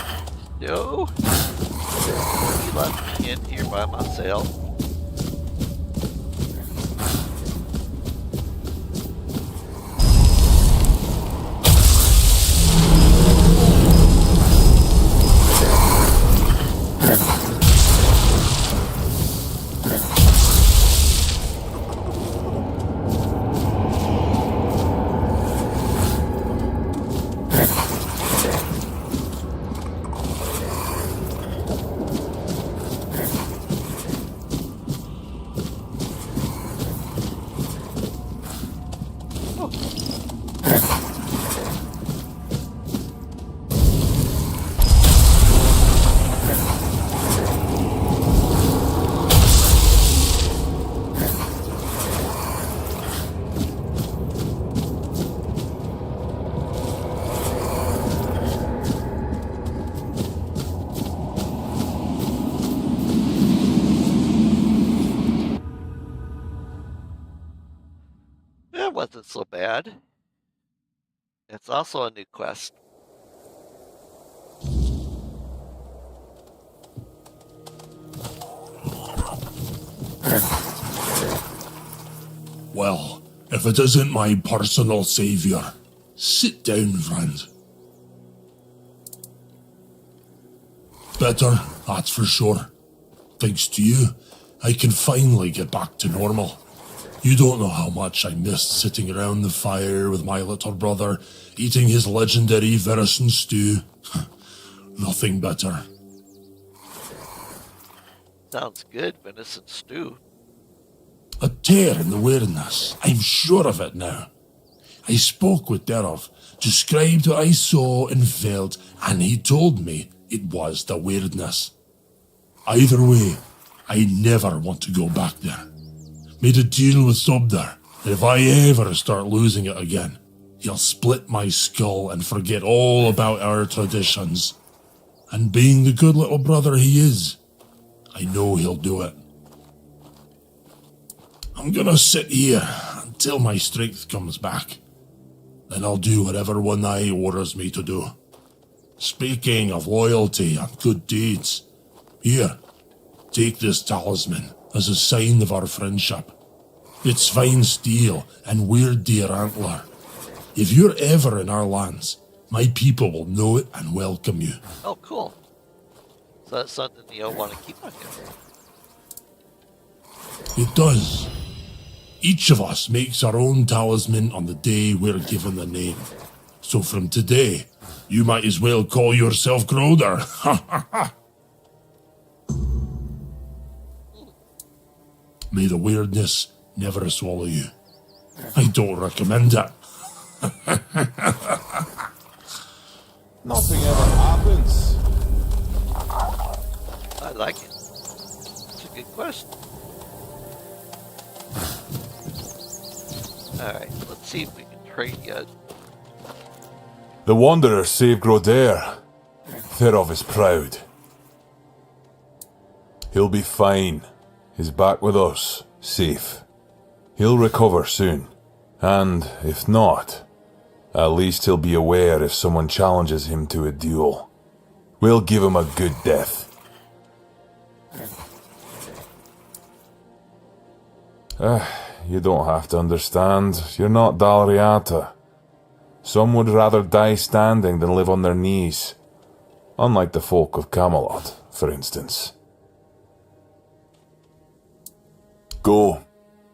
no. He left me in here by myself. That wasn't so bad. It's also a new quest. Well, if it isn't my personal savior, sit down, friend. Better, that's for sure. Thanks to you, I can finally get back to normal. You don't know how much I missed sitting around the fire with my little brother, eating his legendary venison stew. Nothing better. Sounds good, venison stew. A tear in the weirdness. I'm sure of it now. I spoke with Derov, described what I saw and felt, and he told me it was the weirdness. Either way, I never want to go back there. Made a deal with Sobder that if I ever start losing it again, he'll split my skull and forget all about our traditions. And being the good little brother he is, I know he'll do it. I'm gonna sit here until my strength comes back. Then I'll do whatever One Eye orders me to do. Speaking of loyalty and good deeds, here, take this talisman as a sign of our friendship. It's fine steel and weird deer antler. If you're ever in our lands, my people will know it and welcome you. Oh, cool. So that's something you'll want to keep on you. It does. Each of us makes our own talisman on the day we're given the name. So from today, you might as well call yourself Groder. Ha ha ha! May the weirdness never swallow you. I don't recommend it. Nothing ever happens. I like it. It's a good quest. Alright, let's see if we can trade yet. The Wanderer saved Groder. Thereof is proud. He'll be fine. He's back with us, safe. He'll recover soon. And, if not, at least he'll be aware if someone challenges him to a duel. We'll give him a good death. You don't have to understand. You're not Dalriata. Some would rather die standing than live on their knees. Unlike the folk of Camelot, for instance. Go.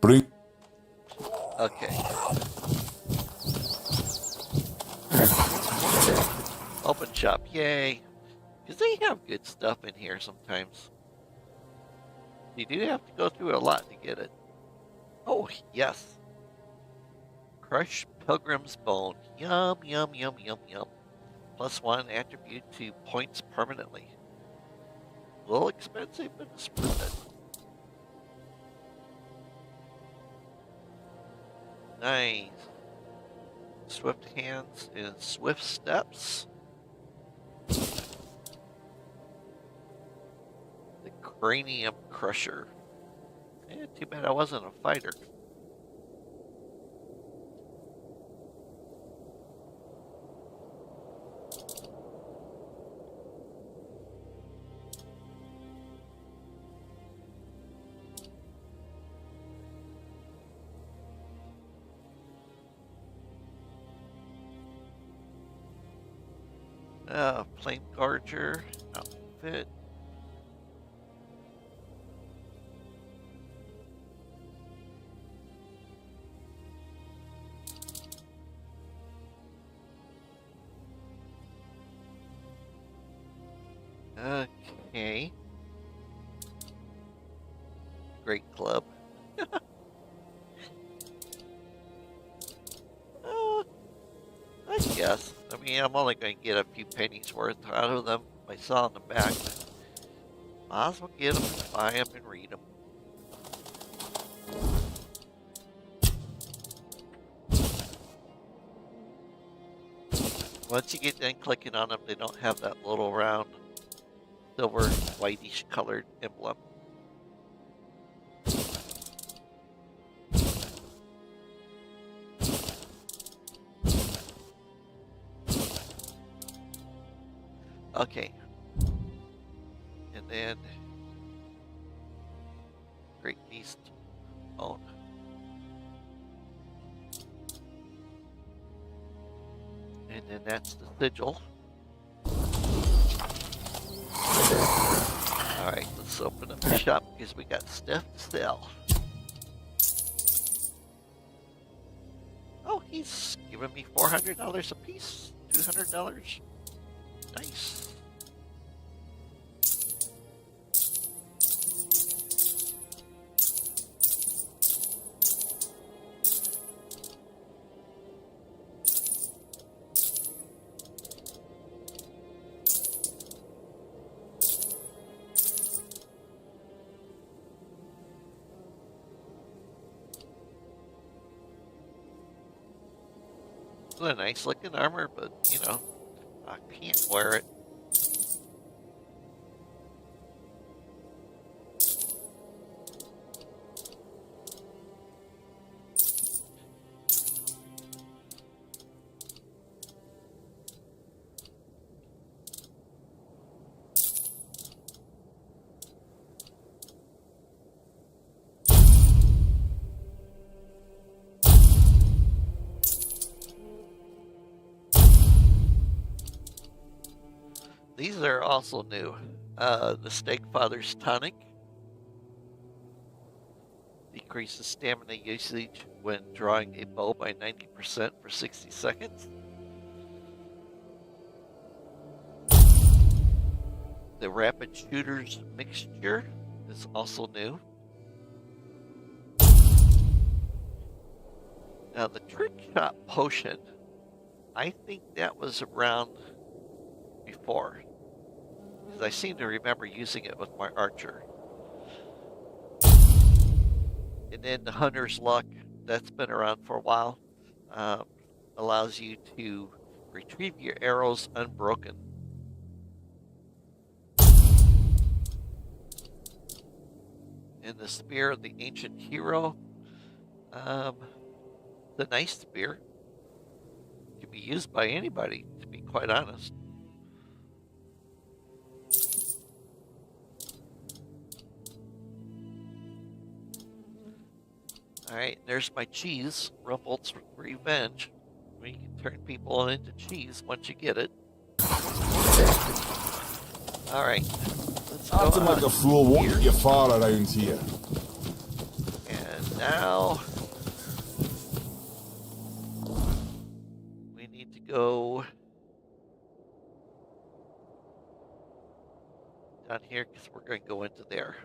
Bring... Okay. Open shop, yay. Because they have good stuff in here sometimes. You do have to go through a lot to get it. Oh, yes. Crushed Pilgrim's Bone. Yum, yum, yum, yum, yum. +1 attribute to points permanently. A little expensive, but it's worth it. Nice. Swift hands and swift steps. The Cranium Crusher. Too bad I wasn't a fighter. Flame Garger outfit. Okay. Great club. I guess. I mean, I'm only going to get a few pennies worth out of them. I saw in the back. But might as well get them and buy them and read them. Once you get done clicking on them, they don't have that little round silver whitish colored emblem. Okay. And then Great Beast Bone. And then that's the sigil. Alright, let's open up the shop because we got stuff to sell. Oh, he's giving me $400 a piece. $200. Nice. It's a nice looking armor, but you know, I can't wear it. these are also new. The Stake Father's Tonic decreases stamina usage when drawing a bow by 90% for 60 seconds. The Rapid Shooters Mixture is also new. Now the Trick Shot Potion, I think that was around before, because I seem to remember using it with my archer. And then the Hunter's Luck, that's been around for a while, allows you to retrieve your arrows unbroken. And the Spear of the Ancient Hero, the nice spear, can be used by anybody, to be quite honest. Alright, there's my cheese, Rumbold's Revenge. Where you can turn people into cheese once you get it. Alright, let's go Acting like a fool won't here. get you far around here. And now we need to go down here because we're going to go into there.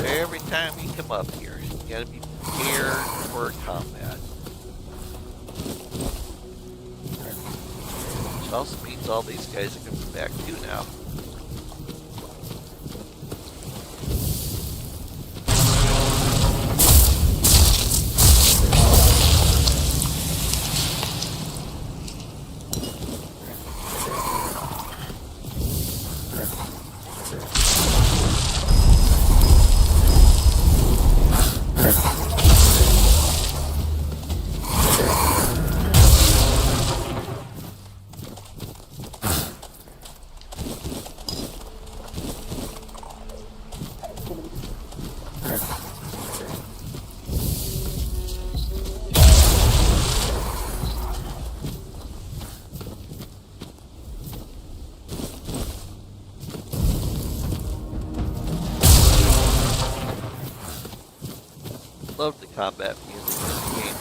Every time you come up here, you gotta be prepared for combat. Which also means all these guys are coming back too now. Love the combat music in the game.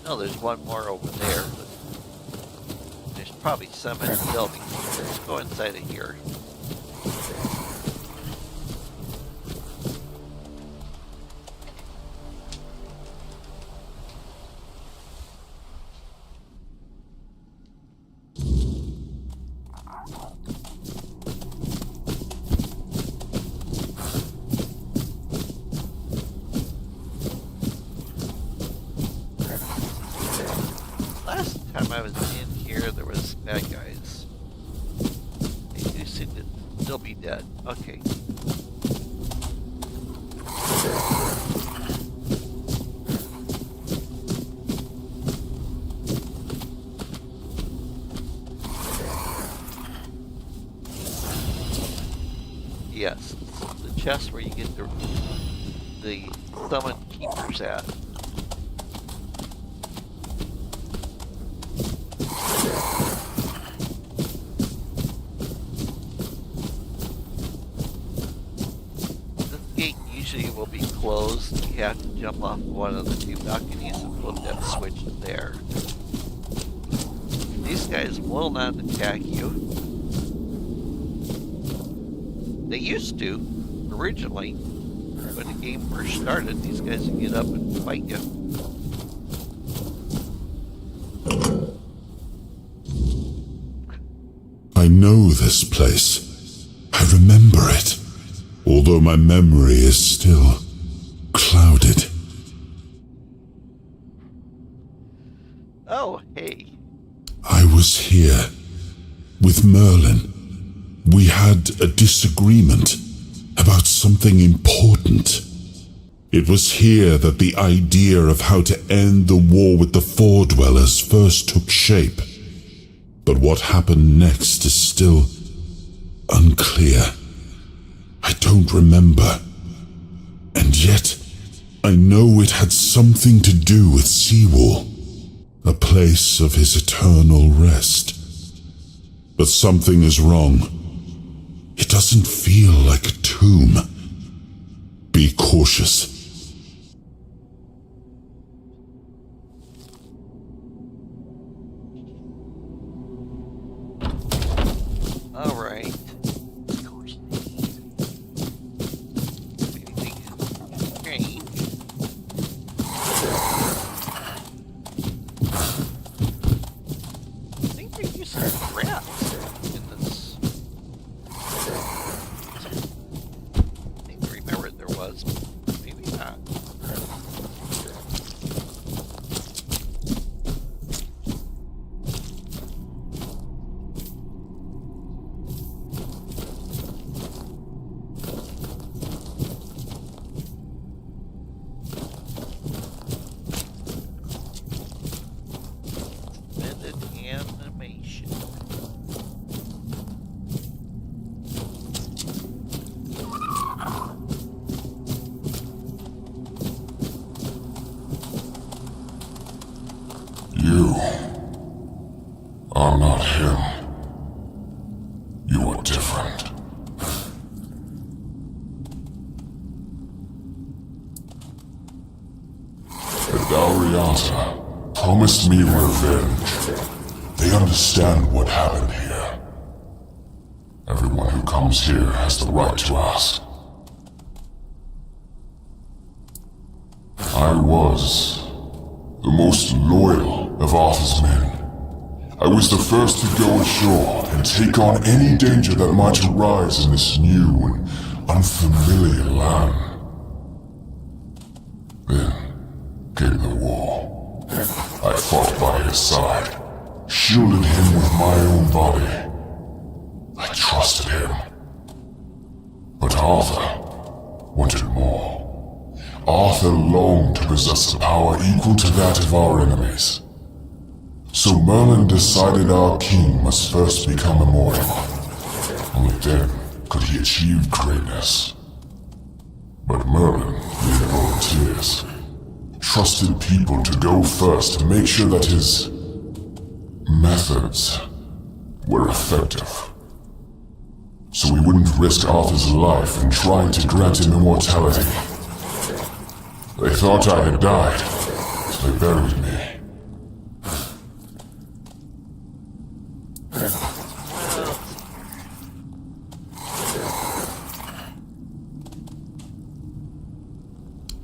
No, there's one more over there, but there's probably some in the building. Let's go inside of here. time I was in here, there was bad guys. They do seem to still be dead. Okay. Yes, the chest where you get the summoned keepers at. This gate usually will be closed. You have to jump off one of the two balconies and flip that switch there. These guys will not attack you. They used to, originally. When the game first started, these guys would get up and fight you. I know this place. I remember it, although my memory is still clouded. Oh, hey. I was here with Merlin. We had a disagreement about something important. It was here that the idea of how to end the war with the Four-Dwellers first took shape. But what happened next is still unclear. I don't remember. And yet, I know it had something to do with Seawall, a place of his eternal rest. But something is wrong. It doesn't feel like a tomb. Be cautious. All right. Anything strange? I think they use some rats in this. I think I remember there was, but maybe not. Suspended animation. You are not him. You are different. The Dauriata promised me revenge. They understand what happened here. Everyone who comes here has the right to ask. I was the most loyal of Arthur's men. I was the first to go ashore and take on any danger that might arise in this new and unfamiliar land. Then came the war. I fought by his side, shielded him with my own body. I trusted him. But Arthur wanted more. Arthur longed to possess a power equal to that of our enemies. So Merlin decided our king must first become immortal. Only then could he achieve greatness. But Merlin made volunteers, trusted people to go first to make sure that his methods were effective. So we wouldn't risk Arthur's life in trying to grant him immortality. They thought I had died, so they buried me.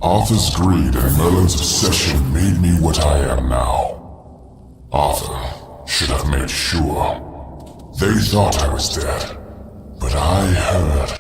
Arthur's greed and Merlin's obsession made me what I am now. Arthur should have made sure. They thought I was dead, but I heard.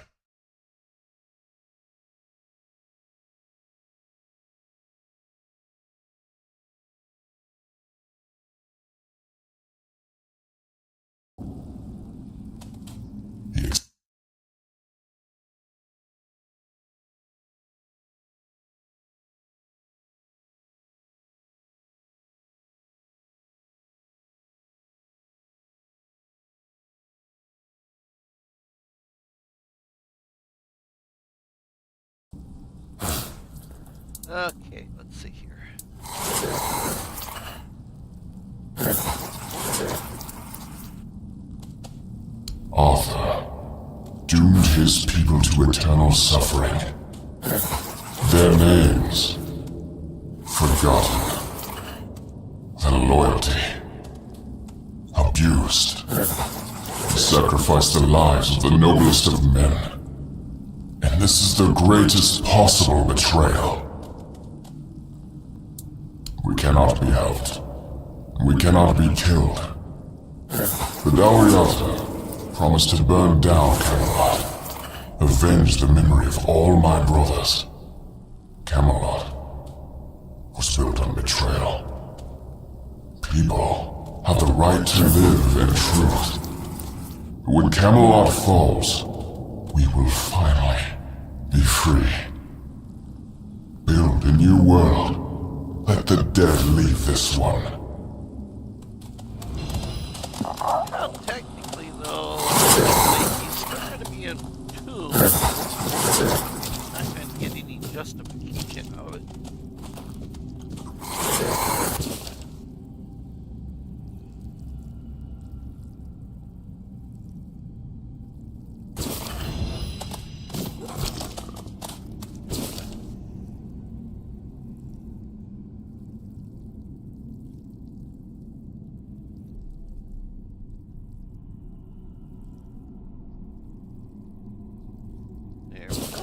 Okay, let's see here. Arthur doomed his people to eternal suffering. Their names forgotten. Their loyalty abused. Sacrificed the lives of the noblest of men. And this is the greatest possible betrayal. We cannot be helped. We cannot be killed. But Ariata promised to burn down Camelot. Avenge the memory of all my brothers. Camelot was built on betrayal. People have the right to live in truth. But when Camelot falls, we will finally be free. Build a new world. Let the dead leave this one. Well, technically, though, he's still going to be in two. I'm not going to get any justification out of it. There we go.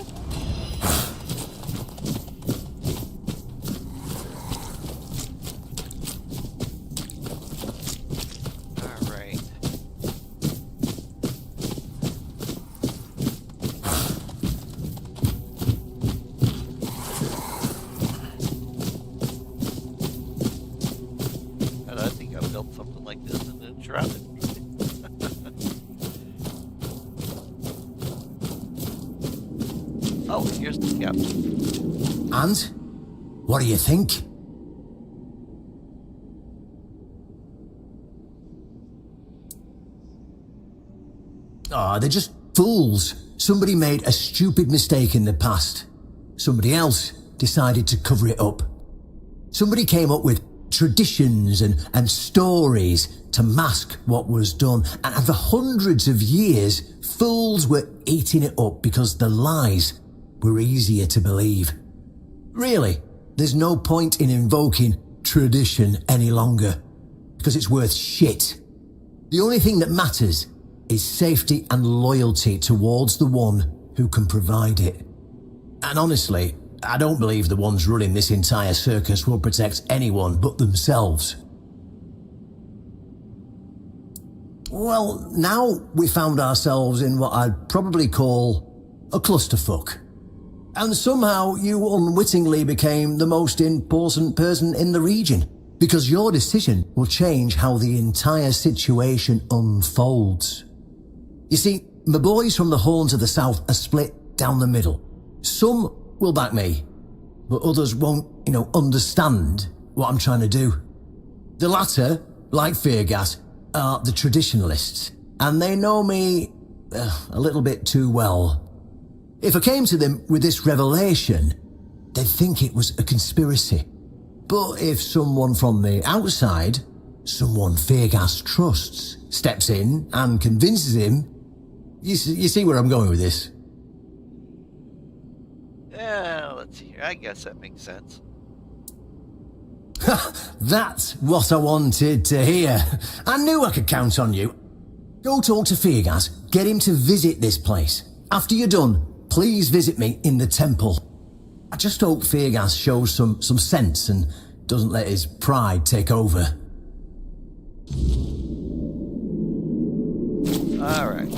All right. And I think I built something like this and then dropped it. Oh, here's the captain. And? What do you think? Ah, they're just fools. Somebody made a stupid mistake in the past. Somebody else decided to cover it up. Somebody came up with traditions and stories to mask what was done. And for hundreds of years, fools were eating it up because the lies were easier to believe. Really, there's no point in invoking tradition any longer, because it's worth shit. The only thing that matters is safety and loyalty towards the one who can provide it. And honestly, I don't believe the ones running this entire circus will protect anyone but themselves. Well, now we found ourselves in what I'd probably call a clusterfuck. And somehow you unwittingly became the most important person in the region, because your decision will change how the entire situation unfolds. You see, my boys from the Horns of the South are split down the middle. Some will back me, but others won't, understand what I'm trying to do. The latter, like Feargas, are the traditionalists, and they know me a little bit too well. If I came to them with this revelation, they'd think it was a conspiracy. But if someone from the outside, someone Feargas trusts, steps in and convinces him, you see where I'm going with this? Yeah, let's see here. I guess that makes sense. That's what I wanted to hear. I knew I could count on you. Go talk to Feargas, get him to visit this place. After you're done, please visit me in the temple. I just hope Feargas shows some sense and doesn't let his pride take over. All right.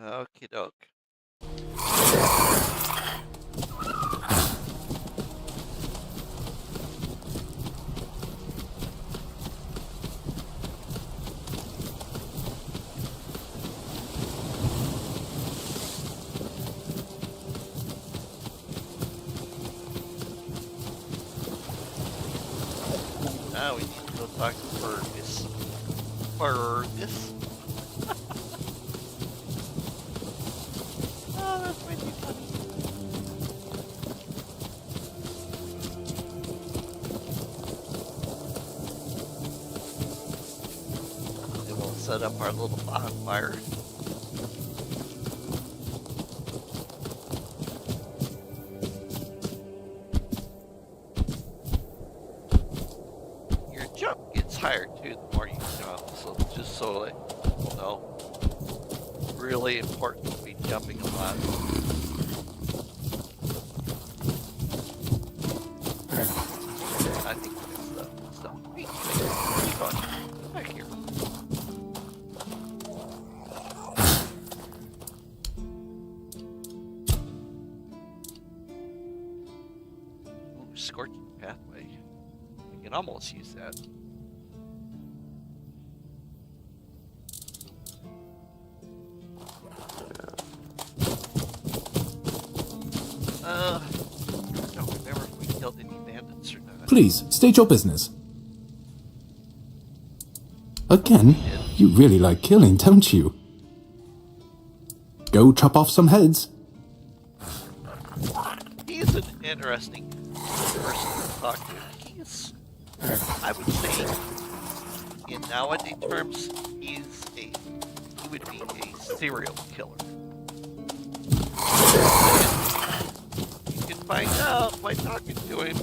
Okie doke. Now we need to go talk to Fergus. Fergus? Oh, that's way too funny. And we'll set up our little bonfire. Your jump gets higher too the more you jump, so just so that you know. Really important to be jumping a lot. I think that's stuff. Hey, where you going? Back here. Ooh, scorching pathway. I can almost use that. I don't remember if we killed any bandits or not. Please, state your business. Again, you really like killing, don't you? Go chop off some heads. He's an interesting person to talk to. He's, I would say, in nowadays terms, he would be a serial killer. You can find out by talking to him.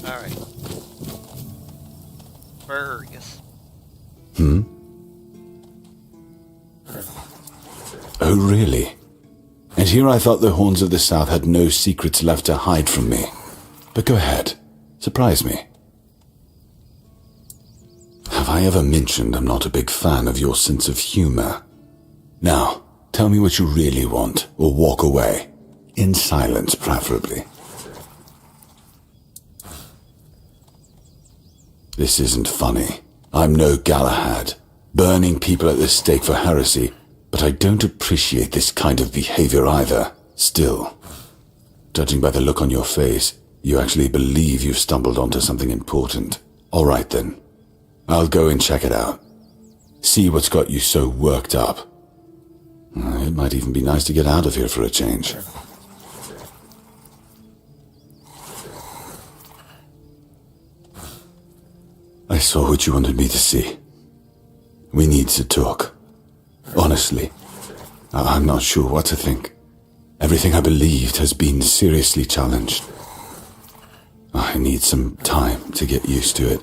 Alright. Fergus. Oh, really? And here I thought the Horns of the South had no secrets left to hide from me. But go ahead. Surprise me. Have I ever mentioned I'm not a big fan of your sense of humor? Now, tell me what you really want, or walk away. In silence, preferably. This isn't funny. I'm no Galahad, burning people at the stake for heresy, but I don't appreciate this kind of behavior either. Still, judging by the look on your face, you actually believe you've stumbled onto something important. All right then. I'll go and check it out. See what's got you so worked up. It might even be nice to get out of here for a change. I saw what you wanted me to see. We need to talk. Honestly, I'm not sure what to think. Everything I believed has been seriously challenged. I need some time to get used to it.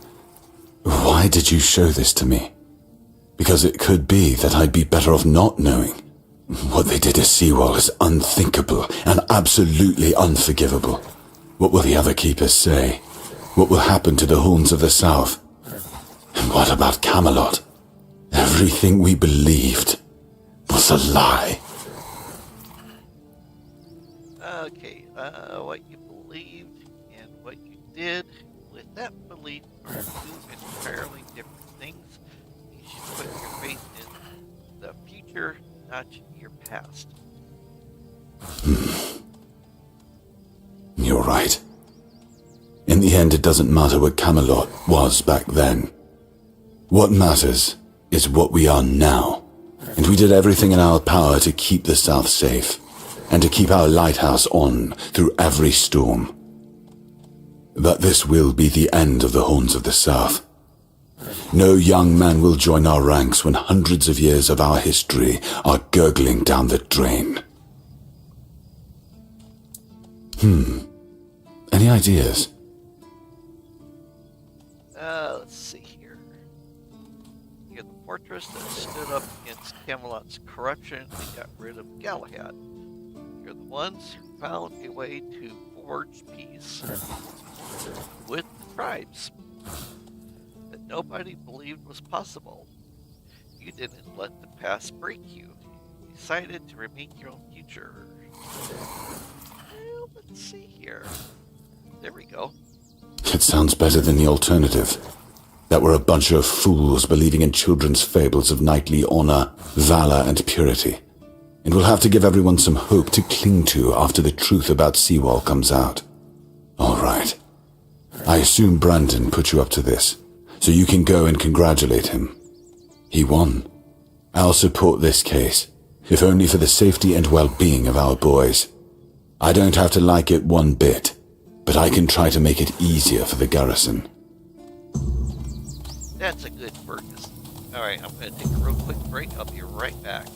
Why did you show this to me? Because it could be that I'd be better off not knowing. What they did to Seawall is unthinkable and absolutely unforgivable. What will the other keepers say? What will happen to the Horns of the South? And what about Camelot? Everything we believed was a lie. Okay, what you believed and what you did with that belief are two entirely different things. You should put your faith in the future, not your past. You're right. In the end, it doesn't matter what Camelot was back then. What matters is what we are now. And we did everything in our power to keep the South safe, and to keep our lighthouse on through every storm. But this will be the end of the Horns of the South. No young man will join our ranks when hundreds of years of our history are gurgling down the drain. Any ideas? Let's see here. You're the fortress that stood up against Camelot's corruption and got rid of Galahad. You're the ones who found a way to forge peace with the tribes. that nobody believed was possible. You didn't let the past break you. You decided to remake your own future. Well, let's see here. There we go. It sounds better than the alternative. That we're a bunch of fools believing in children's fables of knightly honor, valor, and purity. And we'll have to give everyone some hope to cling to after the truth about Seawall comes out. All right. I assume Brandon put you up to this, so you can go and congratulate him. He won. I'll support this case, if only for the safety and well-being of our boys. I don't have to like it one bit, but I can try to make it easier for the garrison. That's a good Fergus. Alright, I'm going to take a real quick break. I'll be right back.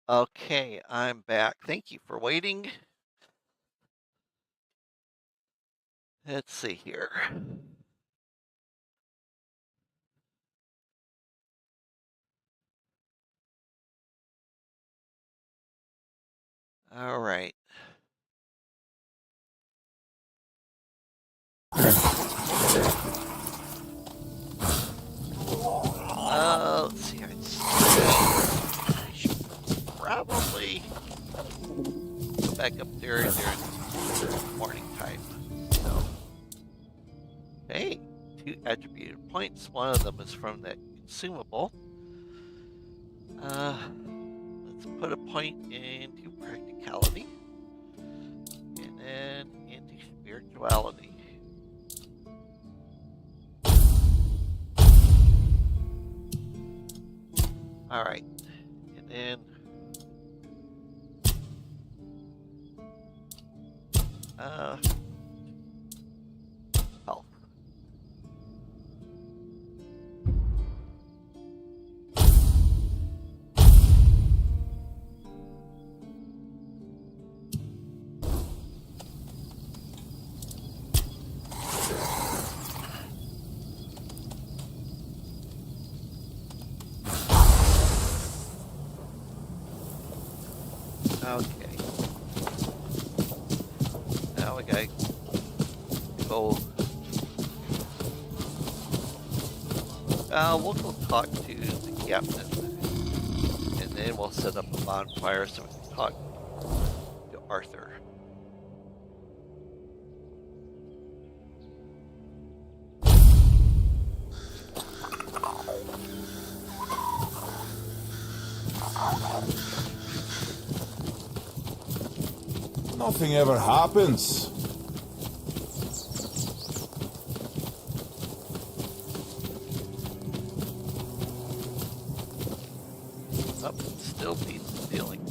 Okay, I'm back. Thank you for waiting. Let's see here. All right. Let's see. I should probably go back up there during morning time. So, hey, 2 attributed points. One of them is from that consumable. Let's put a point into practicality and then into spirituality. All right, and then health. Okay. Now we gotta go. We'll go talk to the captain, and then we'll set up a bonfire so we can talk to Arthur. Nothing ever happens. Up, still beats the ceiling.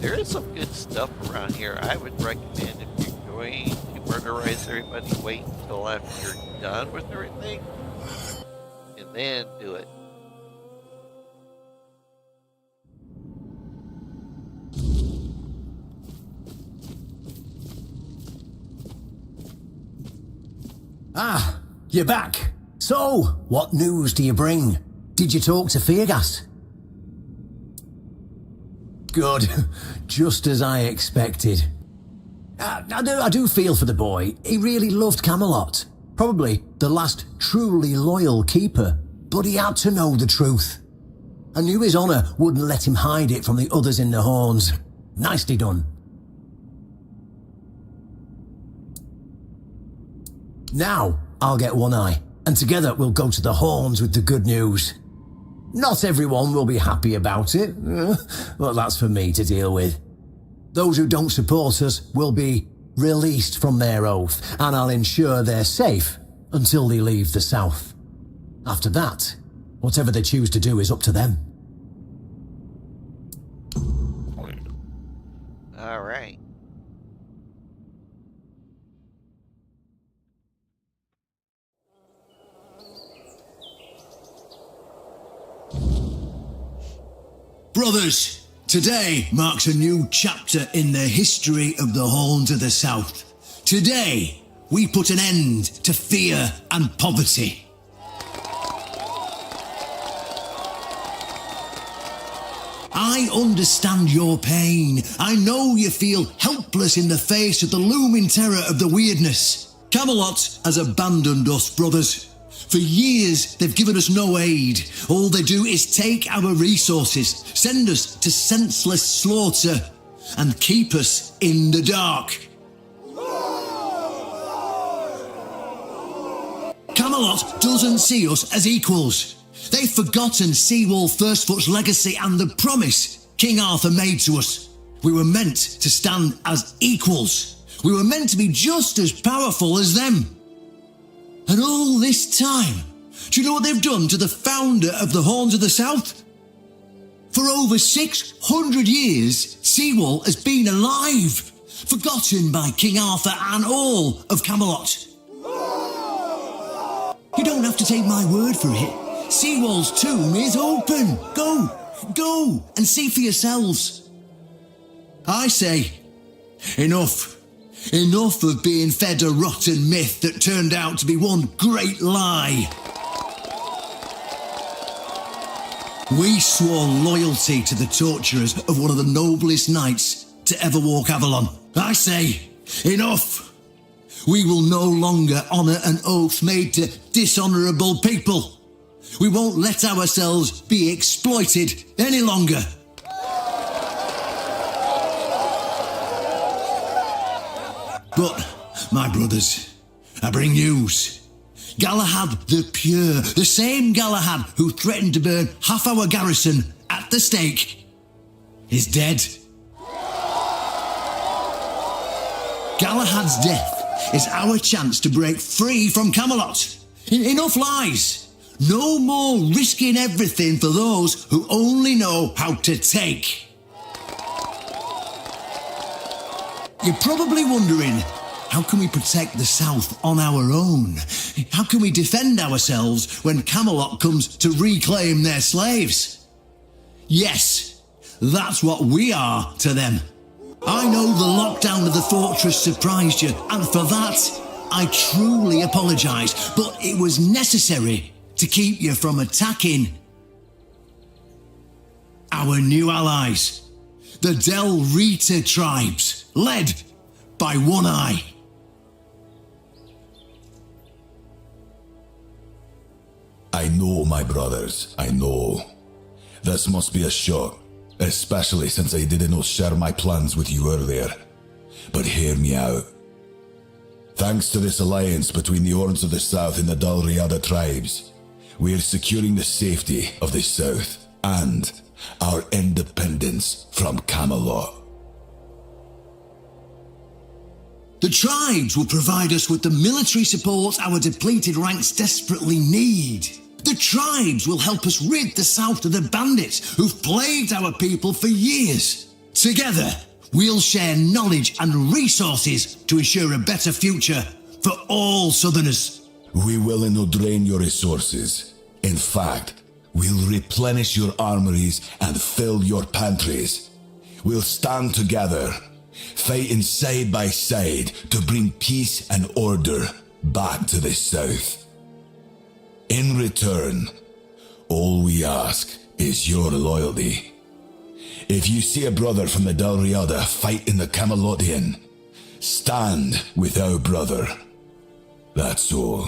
There is some good stuff around here. I would recommend if you're going to murderize everybody, wait until after you're done with everything, and then do it. Ah, you're back. So, what news do you bring? Did you talk to Feargas? Good. Just as I expected. I do feel for the boy. He really loved Camelot. Probably the last truly loyal keeper. But he had to know the truth. I knew his honour wouldn't let him hide it from the others in the Horns. Nicely done. Now, I'll get One Eye, and together we'll go to the Horns with the good news. Not everyone will be happy about it, but that's for me to deal with. Those who don't support us will be released from their oath, and I'll ensure they're safe until they leave the south. After that, whatever they choose to do is up to them. All right. Brothers, today marks a new chapter in the history of the Horns of the South. Today, we put an end to fear and poverty. I understand your pain. I know you feel helpless in the face of the looming terror of the weirdness. Camelot has abandoned us, brothers. For years, they've given us no aid. All they do is take our resources, send us to senseless slaughter, and keep us in the dark. Camelot doesn't see us as equals. They've forgotten Seawall Firstfoot's legacy and the promise King Arthur made to us. We were meant to stand as equals. We were meant to be just as powerful as them. And all this time, do you know what they've done to the founder of the Horns of the South? For over 600 years, Seawall has been alive, forgotten by King Arthur and all of Camelot. You don't have to take my word for it. Seawall's tomb is open. Go and see for yourselves. I say, enough. Enough of being fed a rotten myth that turned out to be one great lie. We swore loyalty to the torturers of one of the noblest knights to ever walk Avalon. I say, enough. We will no longer honour an oath made to dishonourable people. We won't let ourselves be exploited any longer. But, my brothers, I bring news. Galahad the Pure, the same Galahad who threatened to burn half our garrison at the stake, is dead. Galahad's death is our chance to break free from Camelot. Enough lies. No more risking everything for those who only know how to take. You're probably wondering, how can we protect the South on our own? How can we defend ourselves when Camelot comes to reclaim their slaves? Yes, that's what we are to them. I know the lockdown of the fortress surprised you, and for that, I truly apologise, but it was necessary. to keep you from attacking our new allies, the Del Rita tribes, led by One Eye. I know, my brothers, I know. This must be a shock, especially since I didn't share my plans with you earlier. But hear me out. Thanks to this alliance between the Orns of the South and the Dalriada tribes, we are securing the safety of the South and our independence from Camelot. The tribes will provide us with the military support our depleted ranks desperately need. The tribes will help us rid the South of the bandits who've plagued our people for years. Together, we'll share knowledge and resources to ensure a better future for all Southerners. We will not drain your resources. In fact, we'll replenish your armories and fill your pantries. We'll stand together, fighting side by side to bring peace and order back to the South. In return, all we ask is your loyalty. If you see a brother from the Dalriada fight in the Camelotian, stand with our brother. That's all.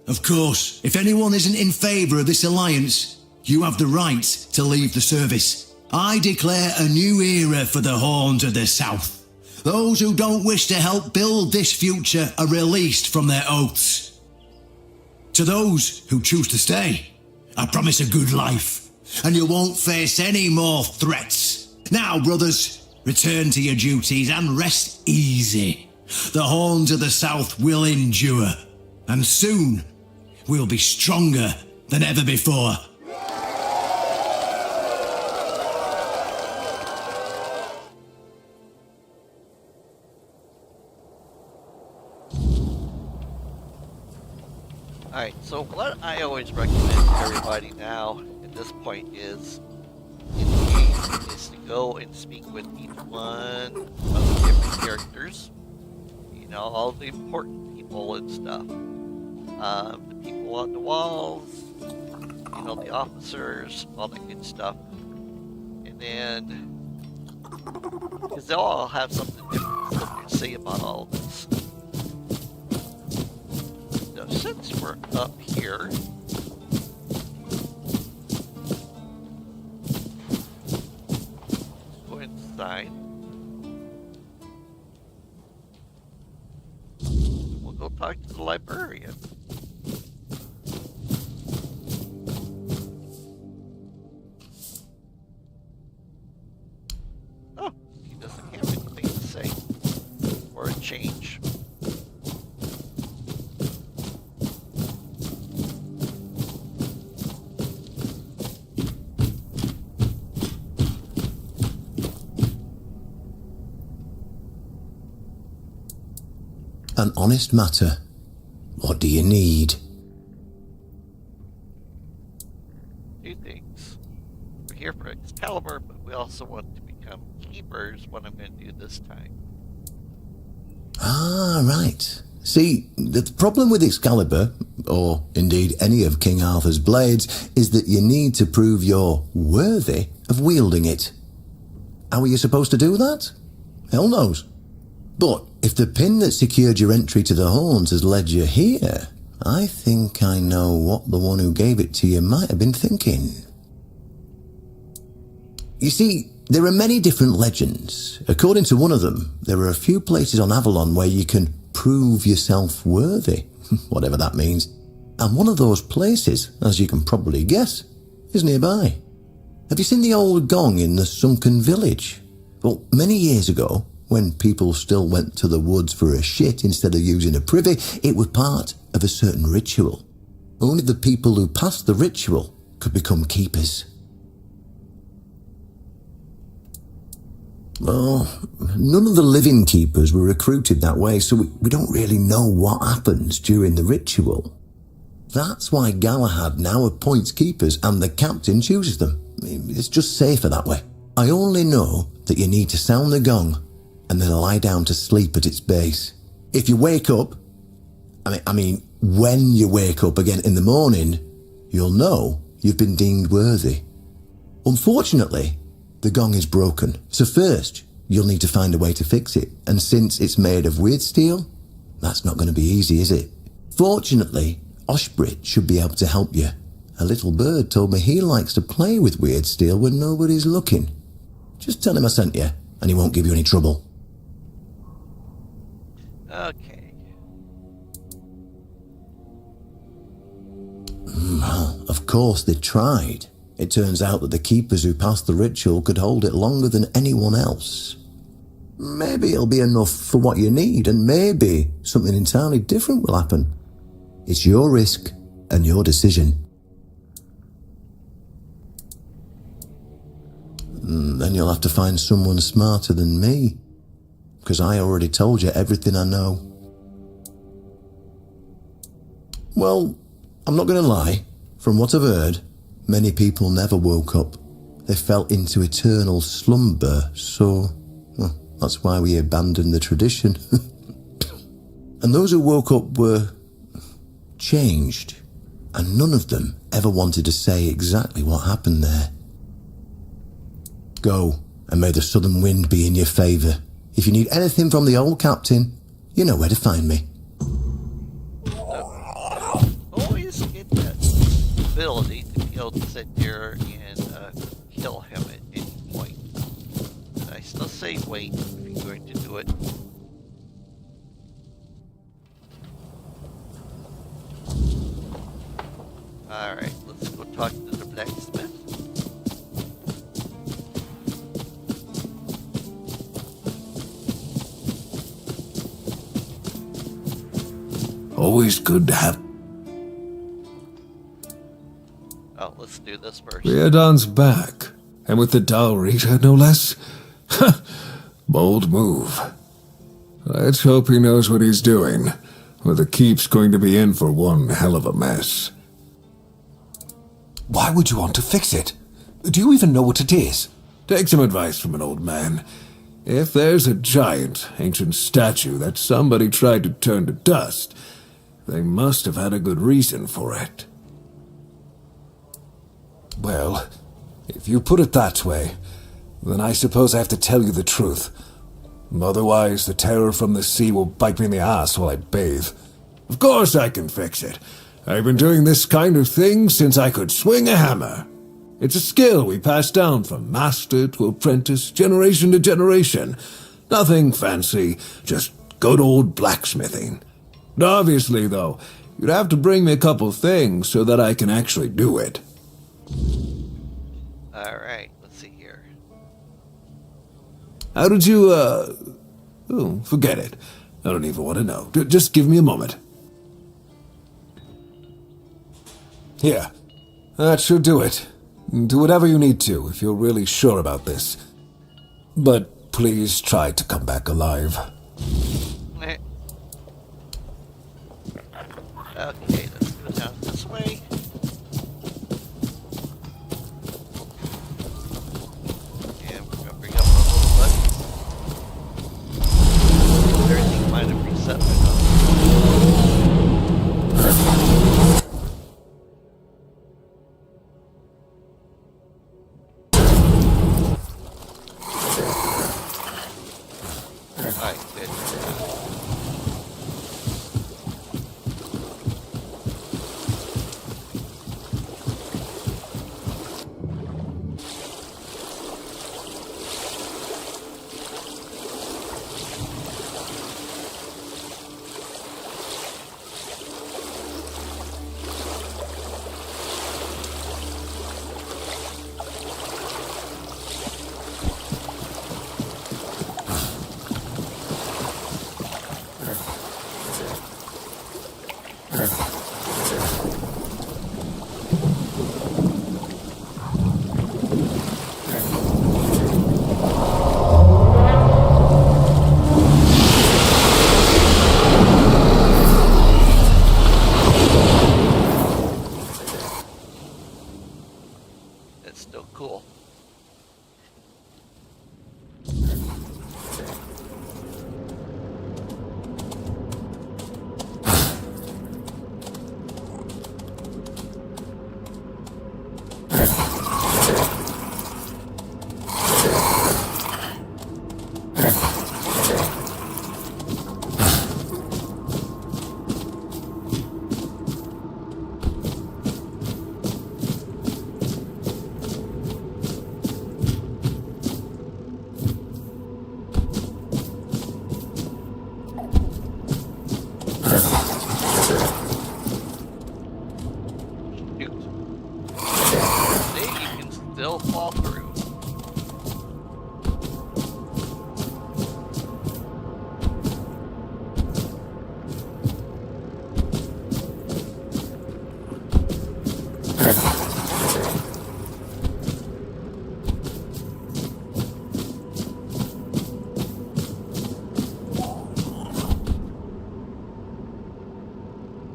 Of course, if anyone isn't in favour of this alliance, you have the right to leave the service. I declare a new era for the Horns of the South. Those who don't wish to help build this future are released from their oaths. To those who choose to stay, I promise a good life, and you won't face any more threats. Now, brothers, return to your duties and rest easy. The Horns of the South will endure, and soon we'll be stronger than ever before. Alright, so what I always recommend to everybody now at this point is, in the game, is to go and speak with each one of the different characters. You know, all the important people and stuff. The people on the walls, you know, the officers, all that good stuff. And then, because they'll all have something different to say about all of this. So since we're up here, let's go inside. We'll go talk to the librarian. Oh, he doesn't have anything to say for a change. An honest matter. What do you need? Two things. We're here for Excalibur, but we also want to become keepers, what I'm going to do this time. Ah, right. See, the problem with Excalibur, or indeed any of King Arthur's blades, is that you need to prove you're worthy of wielding it. How are you supposed to do that? Hell knows. But if the pin that secured your entry to the Horns has led you here, I think I know what the one who gave it to you might have been thinking. You see, there are many different legends. According to one of them, there are a few places on Avalon where you can prove yourself worthy, whatever that means. And one of those places, as you can probably guess, is nearby. Have you seen the old gong in the sunken village? Well, many years ago, when people still went to the woods for a shit instead of using a privy, it was part of a certain ritual. Only the people who passed the ritual could become keepers. Well, none of the living keepers were recruited that way, so we don't really know what happens during the ritual. That's why Galahad now appoints keepers and the captain chooses them. It's just safer that way. I only know that you need to sound the gong and then lie down to sleep at its base. If you wake up, I mean, when you wake up again in the morning, you'll know you've been deemed worthy. Unfortunately, the gong is broken, so first you'll need to find a way to fix it, and since it's made of weird steel, that's not going to be easy, is it? Fortunately, Oshbrit should be able to help you. A little bird told me he likes to play with weird steel when nobody's looking. Just tell him I sent you, and he won't give you any trouble. Okay. Well, of course they tried. It turns out that the keepers who passed the ritual could hold it longer than anyone else. Maybe it'll be enough for what you need, and maybe something entirely different will happen. It's your risk and your decision. Then you'll have to find someone smarter than me, because I already told you everything I know. Well, I'm not going to lie. From what I've heard, many people never woke up. They fell into eternal slumber, so that's why we abandoned the tradition. And those who woke up were changed, and none of them ever wanted to say exactly what happened there. Go, and may the southern wind be in your favour. If you need anything from the old captain, you know where to find me. Always get that ability to be able to sit here and kill him at any point. And I still say wait if you're going to do it. Alright, let's go talk to the blacksmith. Always good to have. Oh, let's do this first. Riordan's back, and with the dowry, no less. Bold move. Let's hope he knows what he's doing, or the keep's going to be in for one hell of a mess. Why would you want to fix it? Do you even know what it is? Take some advice from an old man. If there's a giant, ancient statue that somebody tried to turn to dust, they must have had a good reason for it. Well, if you put it that way, then I suppose I have to tell you the truth. Otherwise, the terror from the sea will bite me in the ass while I bathe. Of course I can fix it. I've been doing this kind of thing since I could swing a hammer. It's a skill we pass down from master to apprentice, generation to generation. Nothing fancy, just good old blacksmithing. Obviously, though, you'd have to bring me a couple things so that I can actually do it. Alright, let's see here. How did you, Oh, forget it. I don't even want to know. Just give me a moment. Here, that should do it. Do whatever you need to if you're really sure about this. But please try to come back alive. Okay, let's go down this way. And we're gonna bring up our little button. Everything might have reset by now. Alright, good. It's still cool. still fall through.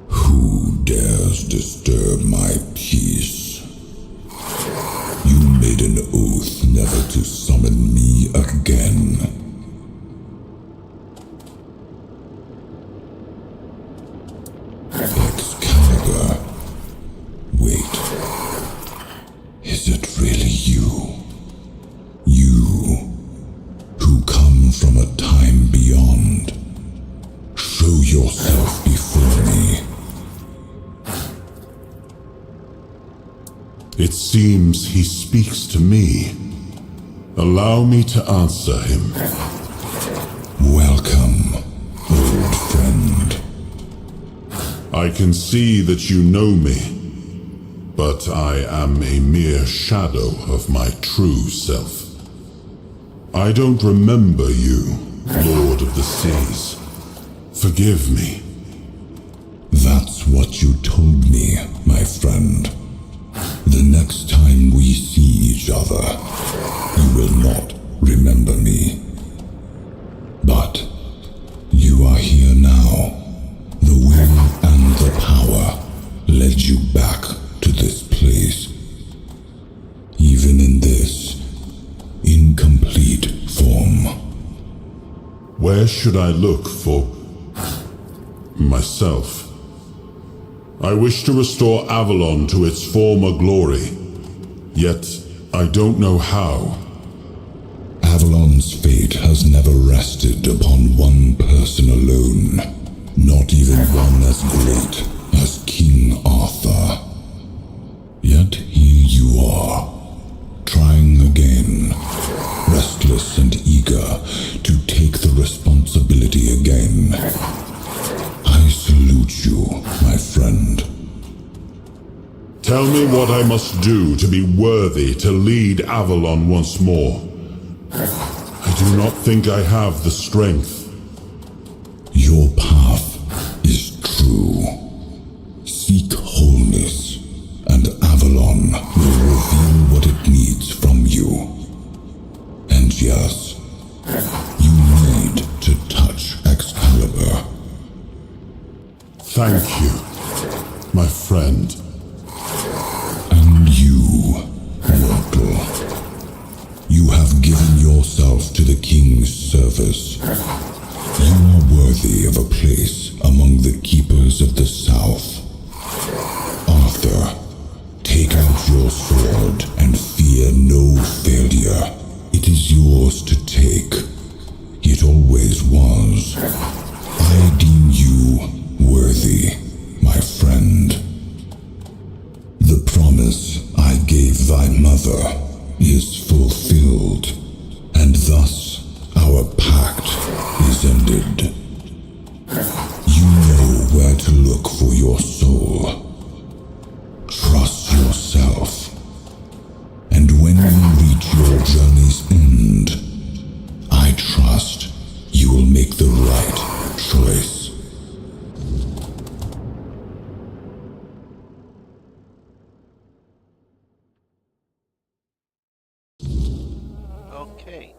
Who dares disturb my peace? You made an oath never to summon me again. Excalibur. Wait. Is it really you? You, who come from a time beyond. Show yourself before me. It seems he speaks to me. Allow me to answer him. Welcome, old friend. I can see that you know me, but I am a mere shadow of my true self. I don't remember you, Lord of the Seas. Forgive me. That's what you told me, my friend. The next time we see each other, you will not remember me. But you are here now. The will and the power led you back to this place. Even in this incomplete form. Where should I look for myself? I wish to restore Avalon to its former glory, yet I don't know how. Avalon's fate has never rested upon one person alone, not even one as great as King Arthur. Yet here you are, trying again, restless and eager to take the responsibility again. I salute you, my friend. Tell me what I must do to be worthy to lead Avalon once more. I do not think I have the strength. Your path is true. Seek wholeness, and Avalon will reveal what it needs from you. And yes, you need to touch Excalibur. Thank you, my friend. And you, mortal. You have given yourself to the king's service. You are worthy of a place among the keepers of the South. Arthur, take out your sword and fear no failure. It is yours to take. It always was. I deem you worthy, my friend. The promise I gave thy mother is fulfilled, and thus our pact is ended. You know where to look for your soul. Trust yourself, and when you reach your journey's end, I trust you will make the right choice. Okay.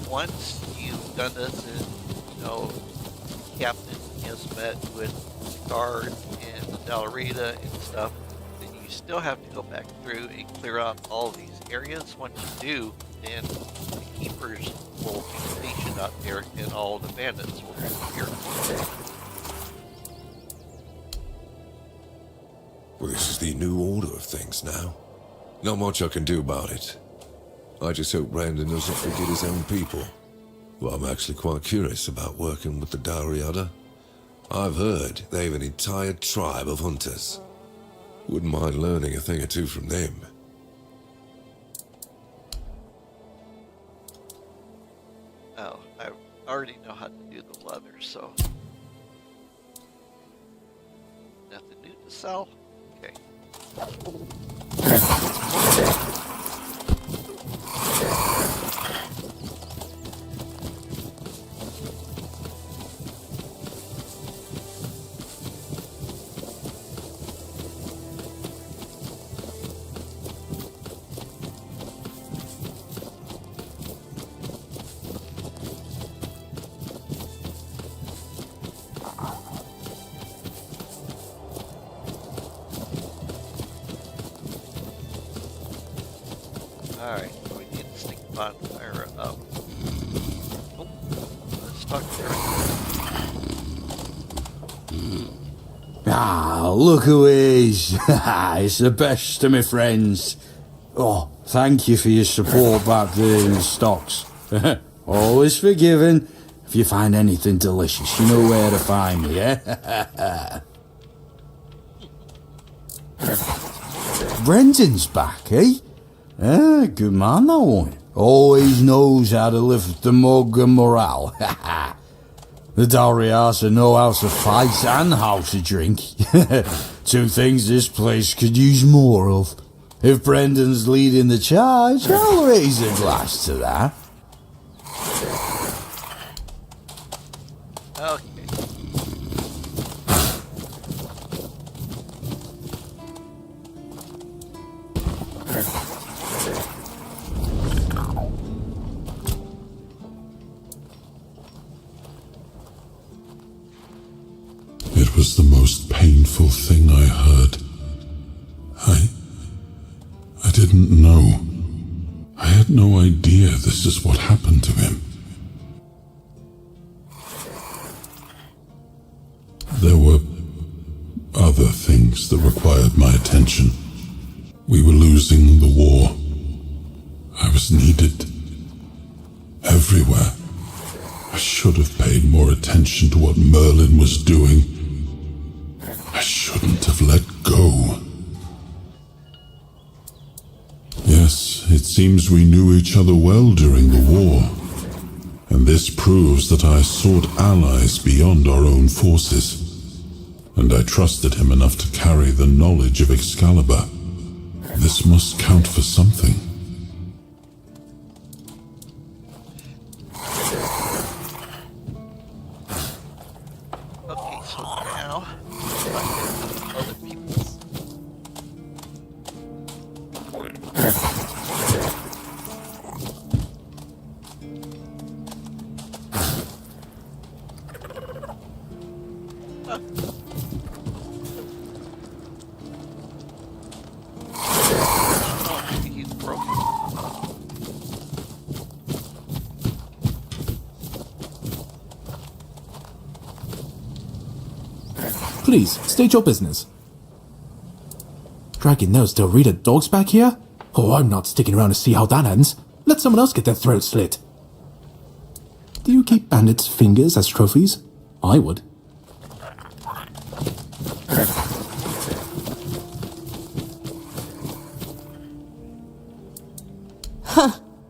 Once you've done this and, Captain has met with Guard and the Dalrita and stuff, then you still have to go back through and clear out all of these areas. Once you do, then the keepers will be stationed out there and all the bandits will disappear. Well, this is the new order of things now. Not much I can do about it. I just hope Brandon doesn't forget his own people. Well, I'm actually quite curious about working with the Dalriada. I've heard they have an entire tribe of hunters. Wouldn't mind learning a thing or two from them. Oh, I already know how to do the leather, so nothing new to sell. Okay. Alright, so we need to stick the bonfire up. Oh, let's talk to Ah, look who is. It's the best of my friends. Oh, thank you for your support back there in the stocks. Always forgiving. If you find anything delicious, you know where to find me, eh? Brendan's back, eh? Ah, good man, that one. Always knows how to lift the mug and morale. The Dalriasa know how to fight and how to drink. Two things this place could use more of. If Brendan's leading the charge, I'll raise a glass to that. Okay. It was the most painful thing I heard. I didn't know. I had no idea this is what happened to him. There were other things that required my attention. We were losing the war. I was needed everywhere. I should have paid more attention to what Merlin was doing. I shouldn't have let go. Yes, it seems we knew each other well during the war, and this proves that I sought allies beyond our own forces, and I trusted him enough to carry the knowledge of Excalibur. This must count for something. Okay, so now other people's. Oh, maybe he's broken. Please, state your business. Dragging those Delrita dogs back here? Oh, I'm not sticking around to see how that ends. Let someone else get their throat slit. Do you keep bandits' fingers as trophies? I would.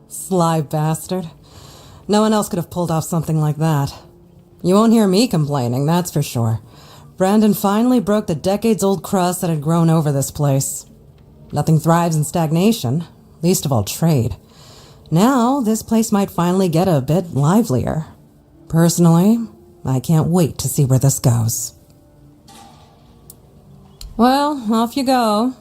Sly bastard. No one else could have pulled off something like that. You won't hear me complaining, that's for sure. Brandon finally broke the decades-old crust that had grown over this place. Nothing thrives in stagnation, least of all trade. Now, this place might finally get a bit livelier. Personally, I can't wait to see where this goes. Well, off you go.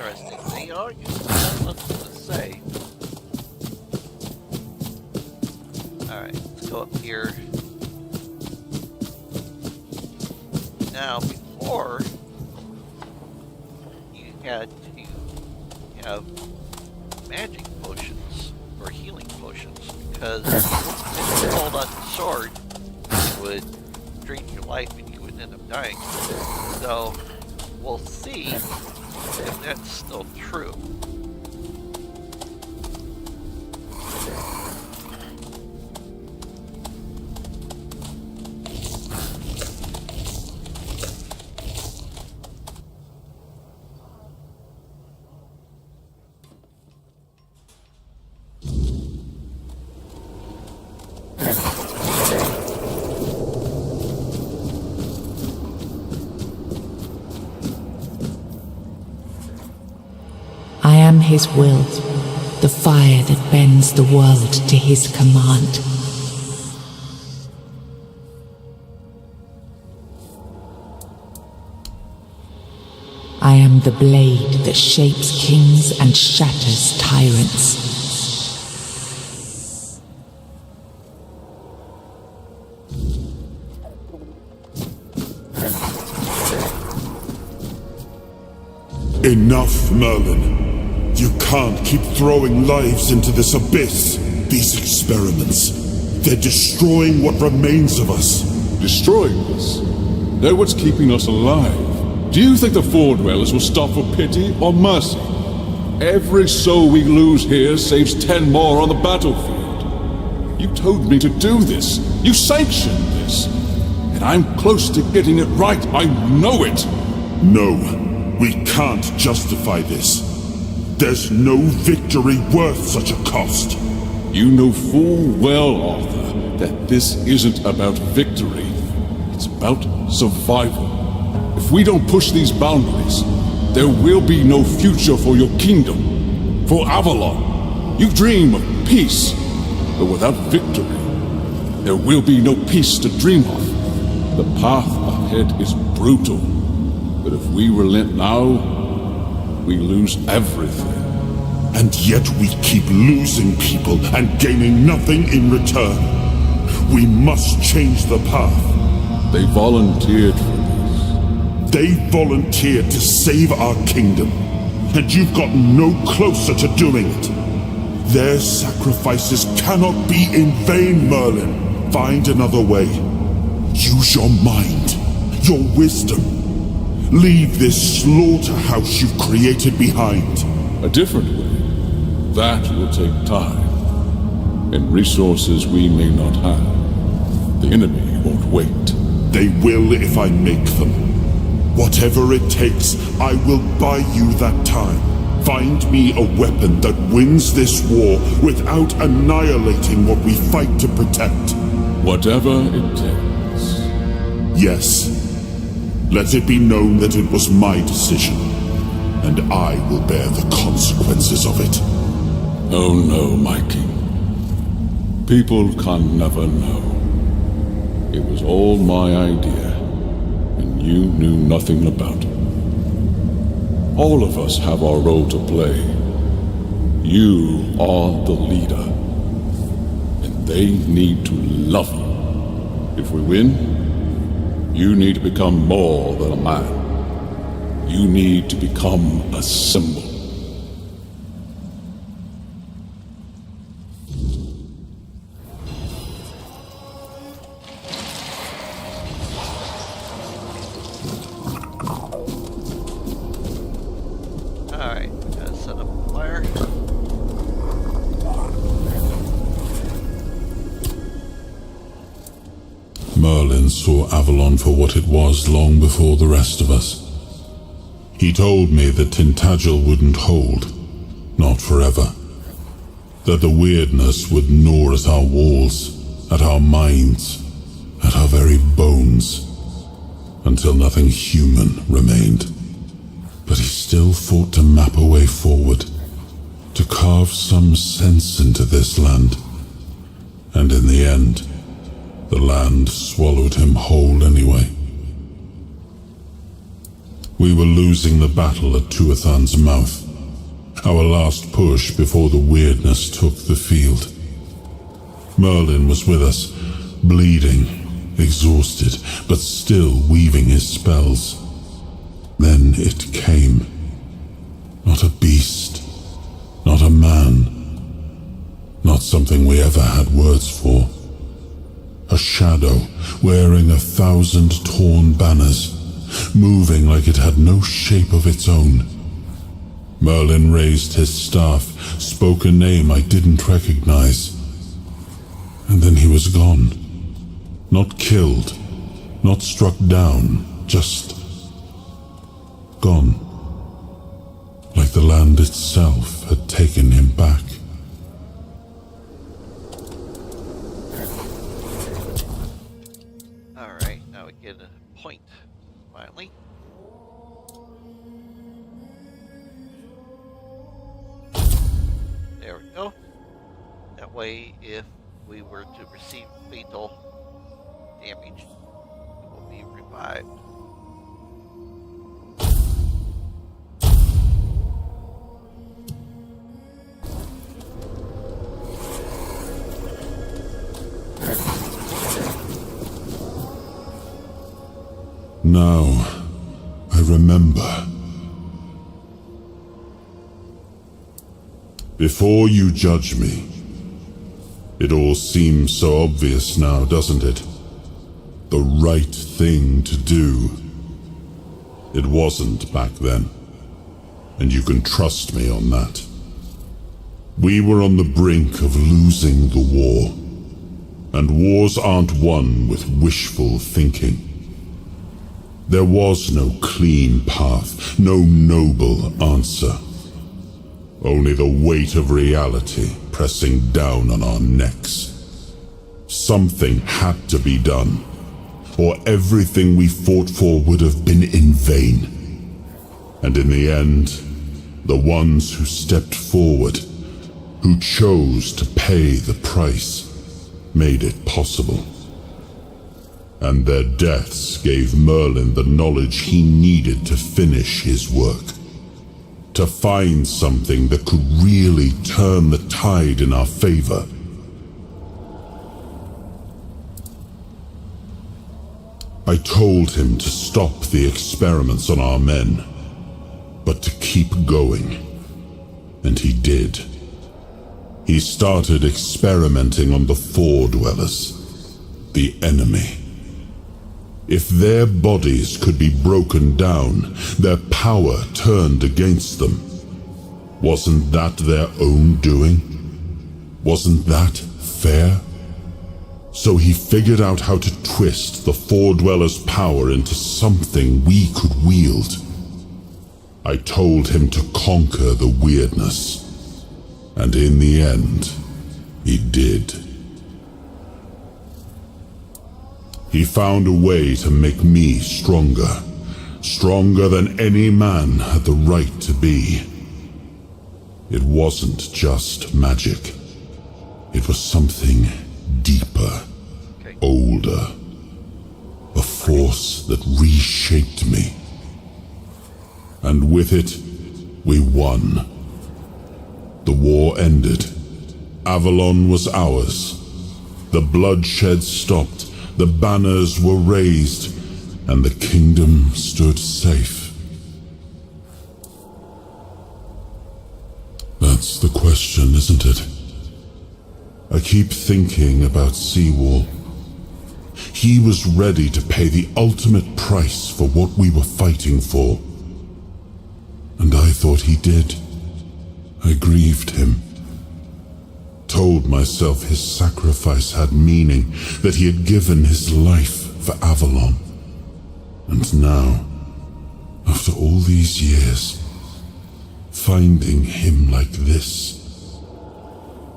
interesting. They are using something to say. Alright, let's go up here. Now, before, you had to have magic potions or healing potions, because if you hold on the sword, it would drain your life and you would end up dying. So, we'll see if that's still true. I am his will, the fire that bends the world to his command. I am the blade that shapes kings and shatters tyrants. Enough, Merlin. You can't keep throwing lives into this abyss. These experiments, they're destroying what remains of us. Destroying us? They're what's keeping us alive. Do you think the Four Dwellers will stop for pity or mercy? Every soul we lose here saves 10 more on the battlefield. You told me to do this. You sanctioned this. And I'm close to getting it right. I know it. No, we can't justify this. There's no victory worth such a cost. You know full well, Arthur, that this isn't about victory. It's about survival. If we don't push these boundaries, there will be no future for your kingdom, for Avalon. You dream of peace, but without victory, there will be no peace to dream of. The path ahead is brutal, but if we relent now, we lose everything. And yet we keep losing people and gaining nothing in return. We must change the path. They volunteered for this. They volunteered to save our kingdom. And you've gotten no closer to doing it. Their sacrifices cannot be in vain, Merlin. Find another way. Use your mind, your wisdom. Leave this slaughterhouse you've created behind. A different way. That will take time. And resources we may not have. The enemy won't wait. They will if I make them. Whatever it takes, I will buy you that time. Find me a weapon that wins this war without annihilating what we fight to protect. Whatever it takes. Yes. Let it be known that it was my decision, and I will bear the consequences of it. Oh no, my king. People can never know. It was all my idea, and you knew nothing about it. All of us have our role to play. You are the leader, and they need to love you. If we win, you need to become more than a man. You need to become a symbol. Merlin saw Avalon for what it was long before the rest of us. He told me that Tintagel wouldn't hold, not forever. That the weirdness would gnaw at our walls, at our minds, at our very bones, until nothing human remained. But he still fought to map a way forward, to carve some sense into this land. And in the end, the land swallowed him whole anyway. We were losing the battle at Tuathan's mouth. Our last push before the weirdness took the field. Merlin was with us, bleeding, exhausted, but still weaving his spells. Then it came. Not a beast, not a man, not something we ever had words for. A shadow wearing 1,000 torn banners, moving like it had no shape of its own. Merlin raised his staff, spoke a name I didn't recognize. And then he was gone. Not killed, not struck down, just gone. Like the land itself had taken him back. Alright, now we get a point, finally. There we go. That way, if we were to receive fatal damage, we will be revived. Now, I remember. Before you judge me, it all seems so obvious now, doesn't it? The right thing to do. It wasn't back then, and you can trust me on that. We were on the brink of losing the war, and wars aren't won with wishful thinking. There was no clean path, no noble answer. Only the weight of reality pressing down on our necks. Something had to be done, or everything we fought for would have been in vain. And in the end, the ones who stepped forward, who chose to pay the price, made it possible. And their deaths gave Merlin the knowledge he needed to finish his work. To find something that could really turn the tide in our favor. I told him to stop the experiments on our men, but to keep going. And he did. He started experimenting on the Four Dwellers, the enemy. If their bodies could be broken down, their power turned against them, wasn't that their own doing? Wasn't that fair? So he figured out how to twist the Four Dwellers' power into something we could wield. I told him to conquer the weirdness, and in the end, he did. He found a way to make me stronger. Stronger than any man had the right to be. It wasn't just magic. It was something deeper, older. A force that reshaped me. And with it, we won. The war ended. Avalon was ours. The bloodshed stopped. The banners were raised, and the kingdom stood safe. That's the question, isn't it? I keep thinking about Seawall. He was ready to pay the ultimate price for what we were fighting for. And I thought he did. I grieved him. Told myself his sacrifice had meaning, that he had given his life for Avalon. And now, after all these years, finding him like this,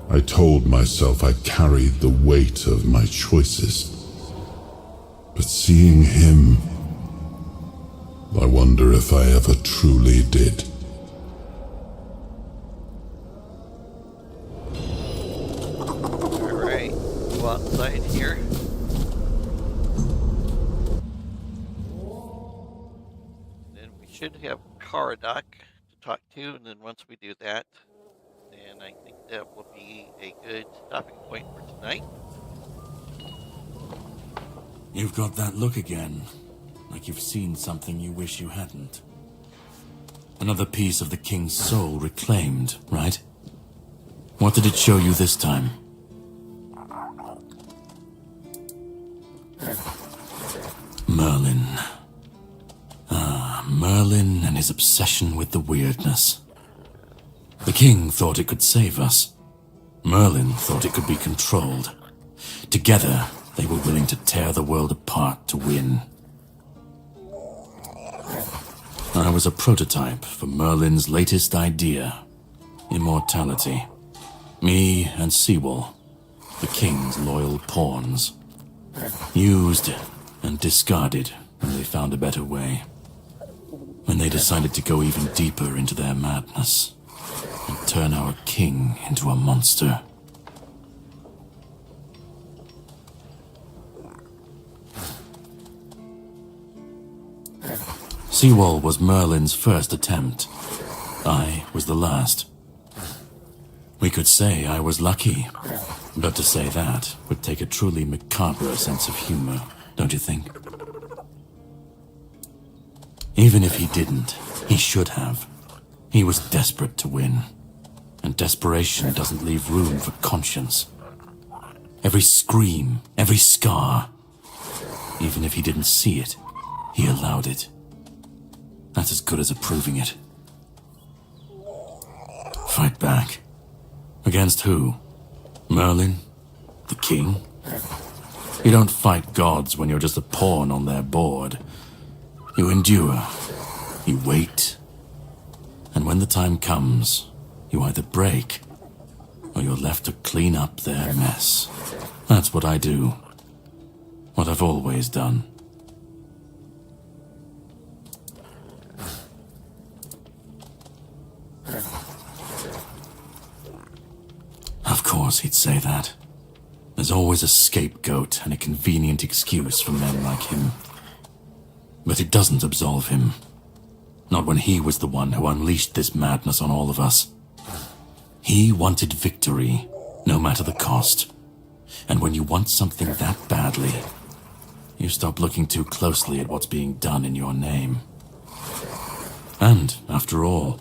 I told myself I carried the weight of my choices. But seeing him, I wonder if I ever truly did. Outside here. Then we Caradoc to talk to, and then once we do that, then I think that will be a good stopping point for tonight. You've got that look again, like you've seen something you wish you hadn't. Another piece of the king's soul reclaimed, right? What did it show you this time? Merlin. Merlin and his obsession with the weirdness. The king thought it could save us. Merlin thought it could be controlled. Together, they were willing to tear the world apart to win. I was a prototype for Merlin's latest idea, immortality. Me and Seawall, the king's loyal pawns. Used and discarded when they found a better way. When they decided to go even deeper into their madness and turn our king into a monster. Seawall was Merlin's first attempt. I was the last. We could say I was lucky, but to say that would take a truly macabre sense of humor, don't you think? Even if he didn't, he should have. He was desperate to win, and desperation doesn't leave room for conscience. Every scream, every scar, even if he didn't see it, he allowed it. That's as good as approving it. Fight back. Against who? Merlin? The king? You don't fight gods when you're just a pawn on their board. You endure. You wait. And when the time comes, you either break, or you're left to clean up their mess. That's what I do. What I've always done. Of course he'd say that. There's always a scapegoat and a convenient excuse for men like him. But it doesn't absolve him. Not when he was the one who unleashed this madness on all of us. He wanted victory, no matter the cost. And when you want something that badly, you stop looking too closely at what's being done in your name. And, after all,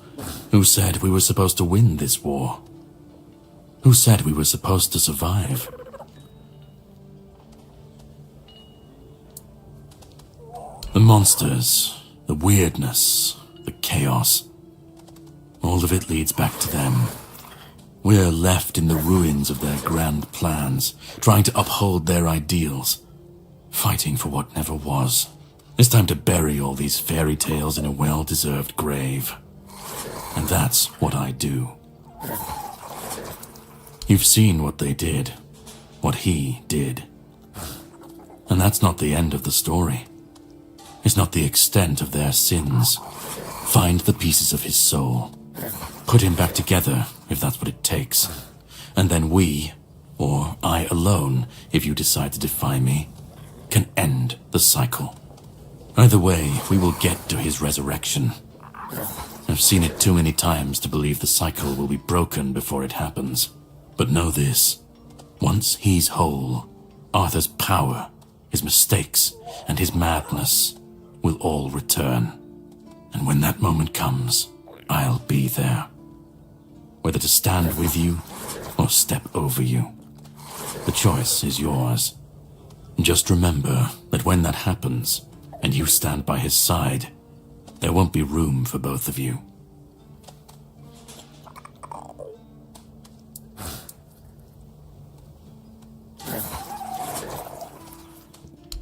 who said we were supposed to win this war? Who said we were supposed to survive? The monsters, the weirdness, the chaos. All of it leads back to them. We're left in the ruins of their grand plans, trying to uphold their ideals, fighting for what never was. It's time to bury all these fairy tales in a well-deserved grave. And that's what I do. You've seen what they did, what he did. And that's not the end of the story. It's not the extent of their sins. Find the pieces of his soul. Put him back together, if that's what it takes. And then we, or I alone, if you decide to defy me, can end the cycle. Either way, we will get to his resurrection. I've seen it too many times to believe the cycle will be broken before it happens. But know this, once he's whole, Arthur's power, his mistakes, and his madness will all return. And when that moment comes, I'll be there. Whether to stand with you or step over you. The choice is yours. Just remember that when that happens, and you stand by his side, there won't be room for both of you.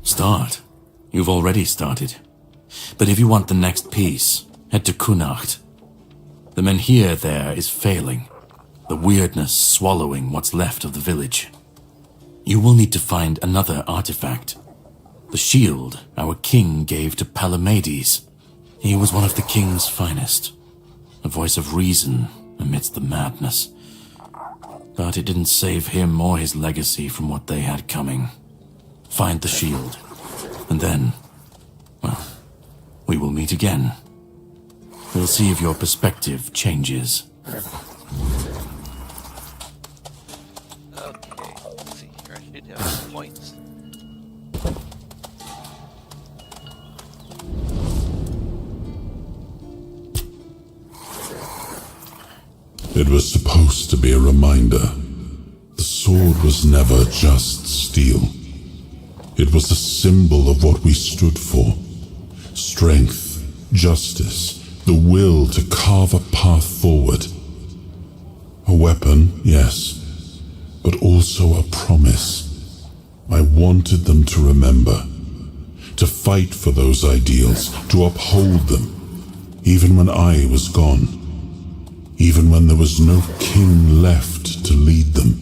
Start. You've already started. But if you want the next piece, head to Kunacht. The menhir there is failing, the weirdness swallowing what's left of the village. You will need to find another artifact. The shield our king gave to Palamedes. He was one of the king's finest, a voice of reason amidst the madness. But it didn't save him or his legacy from what they had coming. Find the shield, and then, well, we will meet again. We'll see if your perspective changes. Okay, let's see here. I should have some points. It was supposed to be a reminder. The sword was never just steel. It was a symbol of what we stood for. Strength, justice, the will to carve a path forward. A weapon, yes, but also a promise. I wanted them to remember, to fight for those ideals, to uphold them, even when I was gone, even when there was no king left to lead them.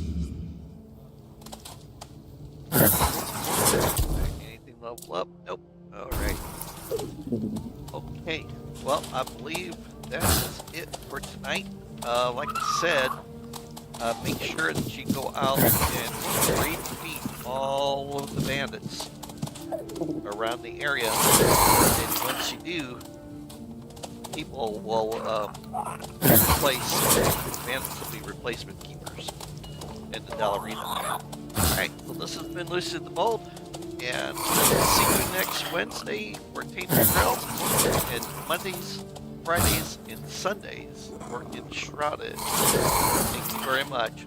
Anything level up? Nope. Alright. Okay. Well, I believe that is it for tonight. Like I said, make sure that you go out and raid defeat all of the bandits around the area. And once you do, people will bandits will be replacement keepers in the Dallarina. Alright, well this has been Lucy the Bold, and see you next Wednesday for Tainted Grail, and Mondays, Fridays, and Sundays for Enshrouded. Thank you very much.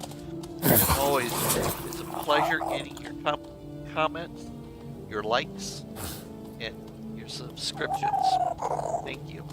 As always, it's a pleasure getting your comments, your likes, and your subscriptions. Thank you.